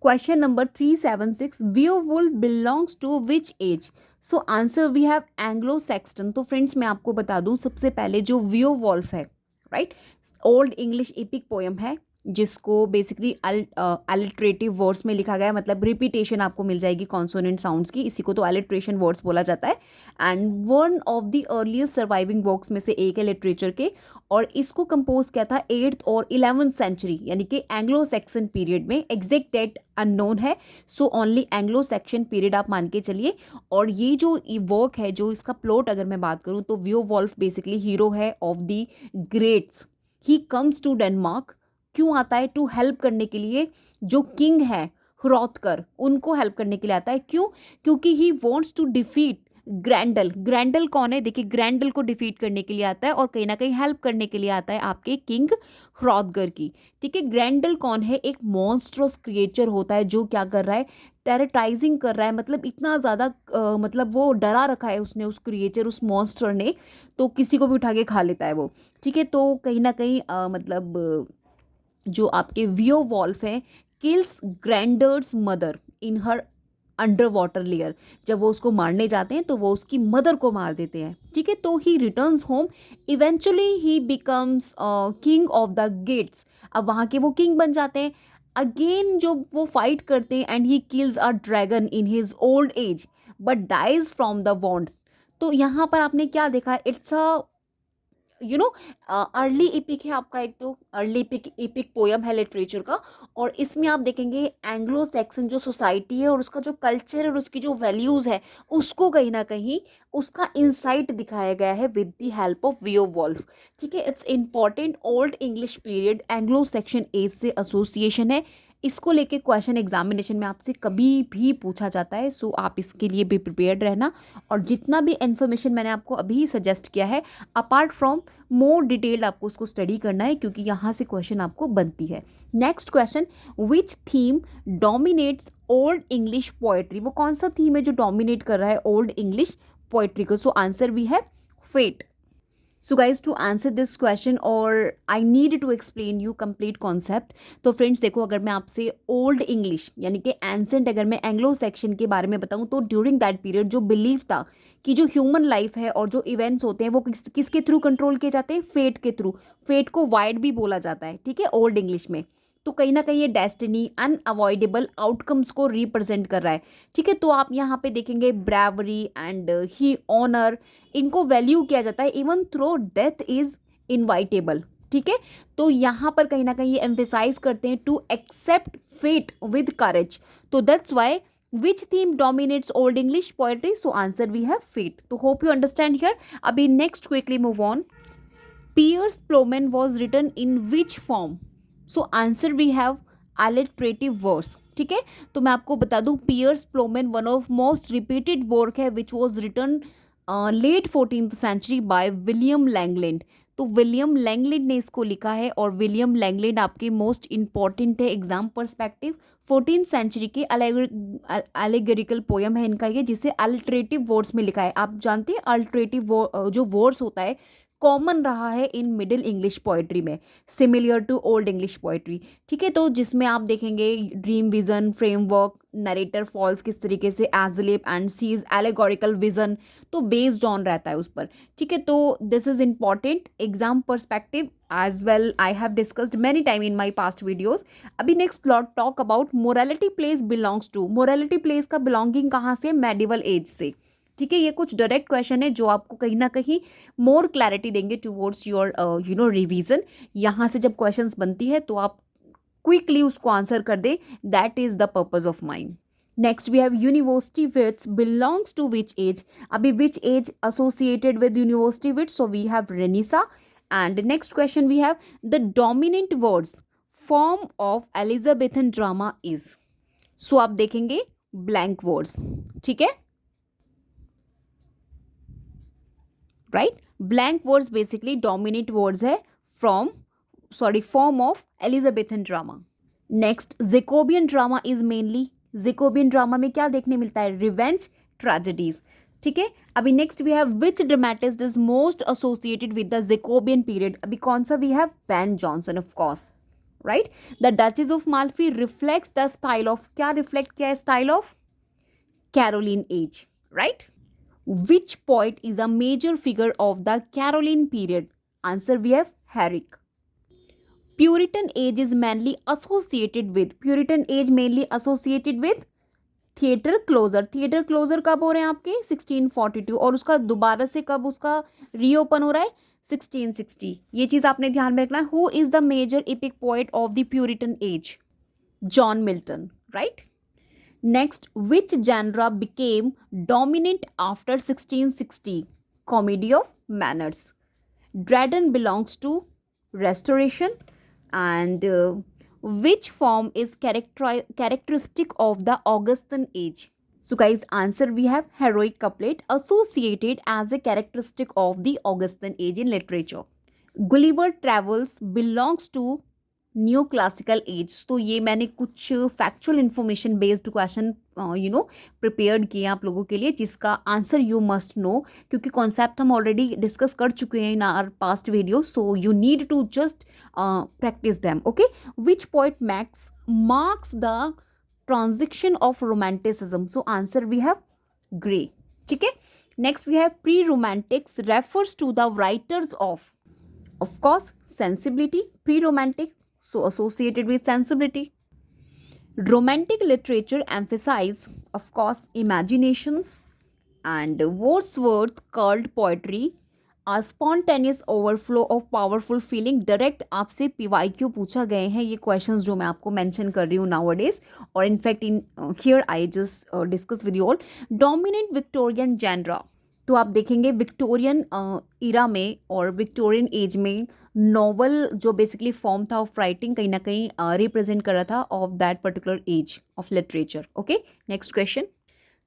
question number 376, Beowulf belongs to which age? So answer we have Anglo Saxon. तो friends मैं आपको बता दूं, सबसे पहले जो वियोवुल्फ है, right, old English epic poem है जिसको बेसिकली अलिट्रेटिव वर्ड्स में लिखा गया है, मतलब रिपीटेशन आपको मिल जाएगी कॉन्सोनेंट साउंड्स की, इसी को तो अलिट्रेशन वर्ड्स बोला जाता है। And one of the earliest surviving works में से एक है लिटरेचर के, और इसको कंपोज किया था 8th और 11th सेंचुरी यानी कि एंग्लो सैक्सन पीरियड में। एग्जैक्ट डेट अननोन है, so only Anglo Saxon period आप मान के चलिए। और ये जो वर्क है, जो इसका प्लॉट अगर मैं बात करूँ तो वियोवुल्फ बेसिकली हीरो है of the Geats. He comes to Denmark, क्यों आता है? टू हेल्प करने के लिए, जो किंग है ह्रोथकर उनको हेल्प करने के लिए आता है। क्यों? क्योंकि ही वॉन्ट्स टू डिफीट ग्रैंडल। ग्रैंडल कौन है? देखिए, ग्रैंडल को डिफीट करने के लिए आता है और कहीं ना कहीं हेल्प करने के लिए आता है आपके किंग ह्रोथगर की। ठीक है, ग्रैंडल कौन है? एक मॉन्स्ट्रस क्रिएचर होता है जो क्या कर रहा है? टेरराइजिंग कर रहा है, मतलब इतना ज़्यादा मतलब वो डरा रखा है उसने, उस क्रिएचर, उस मॉन्स्टर ने, तो किसी को भी उठा के खा लेता है वो। ठीक है, तो कहीं ना कहीं मतलब जो आपके वियोवुल्फ है kills Grendel's mother in her underwater lair. जब वो उसको मारने जाते हैं तो वो उसकी मदर को मार देते हैं। ठीक है, तो ही returns home, eventually he becomes king of the gates. अब वहाँ के वो किंग बन जाते हैं। अगेन जो वो फाइट करते हैं and he kills a dragon in his old age but dies from the wounds. तो यहाँ पर आपने क्या देखा? इट्स अ अर्ली एपिक है आपका, एक तो अर्ली एपिक पोयम है लिटरेचर का, और इसमें आप देखेंगे एंग्लो सैक्सन जो सोसाइटी है और उसका जो कल्चर है और उसकी जो वैल्यूज़ है उसको कहीं ना कहीं उसका इंसाइट दिखाया गया है with the help of Beowulf. ठीक है, it's important Old English period Anglo Saxon age से एसोसिएशन है। इसको लेके क्वेश्चन एग्जामिनेशन में आपसे कभी भी पूछा जाता है, सो आप इसके लिए भी प्रिपेयर्ड रहना। और जितना भी इन्फॉर्मेशन मैंने आपको अभी सजेस्ट किया है, अपार्ट फ्रॉम मोर डिटेल्ड आपको उसको स्टडी करना है क्योंकि यहाँ से क्वेश्चन आपको बनती है। Next question, which theme dominates old English poetry? वो कौन सा थीम है जो डोमिनेट कर रहा है ओल्ड इंग्लिश पोएट्री को? सो आंसर भी है fate. So guys to answer this question और I need to explain you complete concept. तो फ्रेंड्स देखो, अगर मैं आपसे ओल्ड इंग्लिश यानी कि एंसेंट, अगर मैं एंग्लो सेक्शन के बारे में बताऊं तो ड्यूरिंग दैट पीरियड जो बिलीव था कि जो ह्यूमन लाइफ है और जो इवेंट्स होते हैं वो किसके थ्रू कंट्रोल किए जाते हैं? फेट के थ्रू। फेट को वाइड भी बोला जाता है, ठीक है, ओल्ड इंग्लिश में। तो कहीं ना कहीं ये डेस्टिनी, अनअवॉइडेबल आउटकम्स को रिप्रेजेंट कर रहा है। ठीक है, तो आप यहाँ पे देखेंगे ब्रेवरी एंड ही ऑनर, इनको वैल्यू किया जाता है, even throw death is inevitable. ठीक है, तो यहाँ पर कहीं ना कहीं ये एम्फेसाइज करते हैं to accept fate with courage. तो that's why which theme dominates old English poetry? So answer we have fate. तो होप यू अंडरस्टैंड हियर। अभी next quickly move on. Piers Plowman was written in which form? So answer we have alliterative verse. ठीक है, तो मैं आपको बता दूं, Piers Plowman one of most repeated work है which was written late 14th century by William Langland. तो William Langland ने इसको लिखा है, और विलियम लैंगलैंड आपके मोस्ट इंपॉर्टेंट है एग्जाम पर्सपेक्टिव। 14th सेंचुरी के एलिगोरिकल पोयम है इनका ये, जिसे अल्टरेटिव वर्ड्स में लिखा है। आप जानते हैं अल्टरेटिव जो वर्ड्स होता है कॉमन रहा है इन मिडिल इंग्लिश पोएट्री में, similar to old English poetry. ठीक है, तो जिसमें आप देखेंगे dream vision, framework, narrator falls किस तरीके से as and sees allegorical vision, तो बेस्ड ऑन रहता है उस पर। ठीक है, तो this is important exam perspective as well, I have discussed many time in my past videos. अभी next talk about morality plays belongs to. Morality plays का बिलोंगिंग कहाँ से? मेडिवल एज से। ठीक है, ये कुछ डायरेक्ट क्वेश्चन है जो आपको कहीं ना कहीं मोर क्लैरिटी देंगे टूवर्ड्स योर रिवीजन। यहाँ से जब क्वेश्चंस बनती है तो आप क्विकली उसको आंसर कर दे, that is the purpose of mind. Next we have University Wits belongs to which age. अभी which age associated with University Wits? So we have Renaissance. And next question we have the dominant verse form of Elizabethan drama is. So आप देखेंगे blank verse. ठीक है, right, blank verse basically dominant verse है form of Elizabethan drama. Next Jacobean drama is mainly, Jacobean drama में क्या देखने मिलता है? Revenge tragedies. ठीक है, अभी next we have which dramatist is most associated with the Jacobean period. अभी कौन सा? We have Ben Jonson of course, right. The Duchess of Malfi reflects the style of, क्या रिफ्लेक्ट किया है? Style of Caroline age, right. Which poet is a major figure of the Caroline period? Answer we have Herrick. Puritan age is mainly associated with, Puritan age mainly associated with theatre closure. Theatre closure कब हो रहे हैं आपके? 1642, और उसका दोबारा से कब उसका रीओपन हो रहा है? 1660। ये चीज आपने ध्यान में रखना है। Who is the major epic poet of the Puritan age? John Milton, right. Next, which genre became dominant after 1660? Comedy of manners. Dryden belongs to Restoration. And which form is characteristic of the Augustan age? So guys, answer we have heroic couplet, associated as a characteristic of the Augustan age in literature. Gulliver Travels belongs to neoclassical age. तो ये मैंने कुछ factual information based question prepared किए आप लोगों के लिए, जिसका आंसर यू मस्ट नो, क्योंकि कॉन्सेप्ट हम ऑलरेडी डिस्कस कर चुके हैं in our past video, so you need to just practice them. Okay, which poet marks the transition of romanticism? So answer we have Gray. ठीक है, next we have pre romantics refers to the writers of course sensibility, pre romantic, so associated with sensibility. Romantic literature emphasize, of course, imaginations, and Wordsworth called poetry a spontaneous overflow of powerful feeling. Direct आपसे PYQ पूछा गए हैं ये questions जो मैं आपको mention कर रही हूँ nowadays, और in fact in here I just discuss with you all. Dominant Victorian genre, तो आप देखेंगे विक्टोरियन इरा में और विक्टोरियन एज में नॉवल जो बेसिकली फॉर्म था ऑफ राइटिंग कहीं ना कहीं रिप्रेजेंट कर रहा था of that particular age of literature. Okay, next question,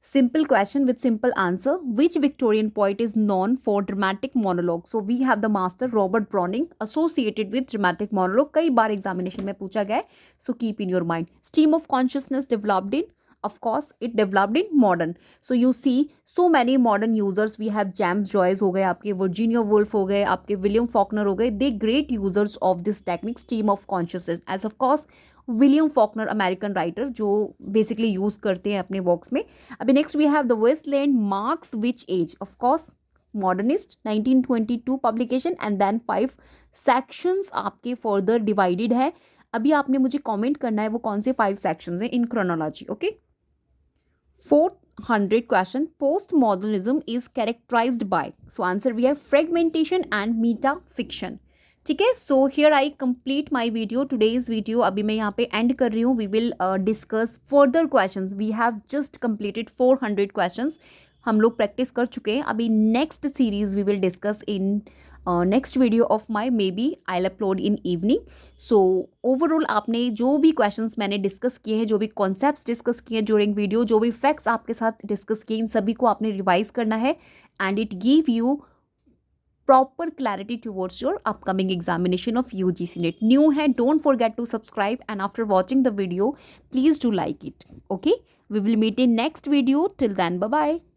simple question with simple answer. Which Victorian poet is known for dramatic monologue? So we have the master Robert Browning associated with dramatic monologue. कई बार examination में पूछा गया है, so keep in your mind. Stream of consciousness developed in, of course it developed in modern, so you see so many modern users, we have James Joyce हो गए आपके, Virginia Woolf हो गए आपके, विलियम फॉकनर हो गए, they great users of this technique stream of consciousness, as of course William Faulkner American writer जो basically use करते हैं अपने वर्क्स में। अभी next we have the Waste Land marks which age? Of course modernist, 1922 publication, and then 5 sections आपके further divided है। अभी आपने मुझे कमेंट करना है वो कौन से 5 सेक्शंस हैं इन chronology. Okay, 400 question, postmodernism is characterized by, so answer we have fragmentation and meta fiction. ठीक है, so here I complete my video, today's video अभी मैं यहाँ पे एंड कर रही हूँ। We will discuss further questions, we have just completed 400 questions, हम लोग प्रैक्टिस कर चुके हैं। अभी next series we will discuss in next video of my, maybe I will upload in evening. So overall आपने जो भी क्वेश्चंस मैंने डिस्कस किए हैं, जो भी कॉन्सेप्ट्स डिस्कस किए हैं ड्यूरिंग वीडियो, जो भी फैक्ट्स आपके साथ डिस्कस किए, इन सभी को आपने रिवाइज करना है, and it give you proper clarity towards your upcoming examination of UGC NET. New है, don't forget to subscribe, and after watching the video please do like it. Okay, we will meet in next video. Till then, bye bye.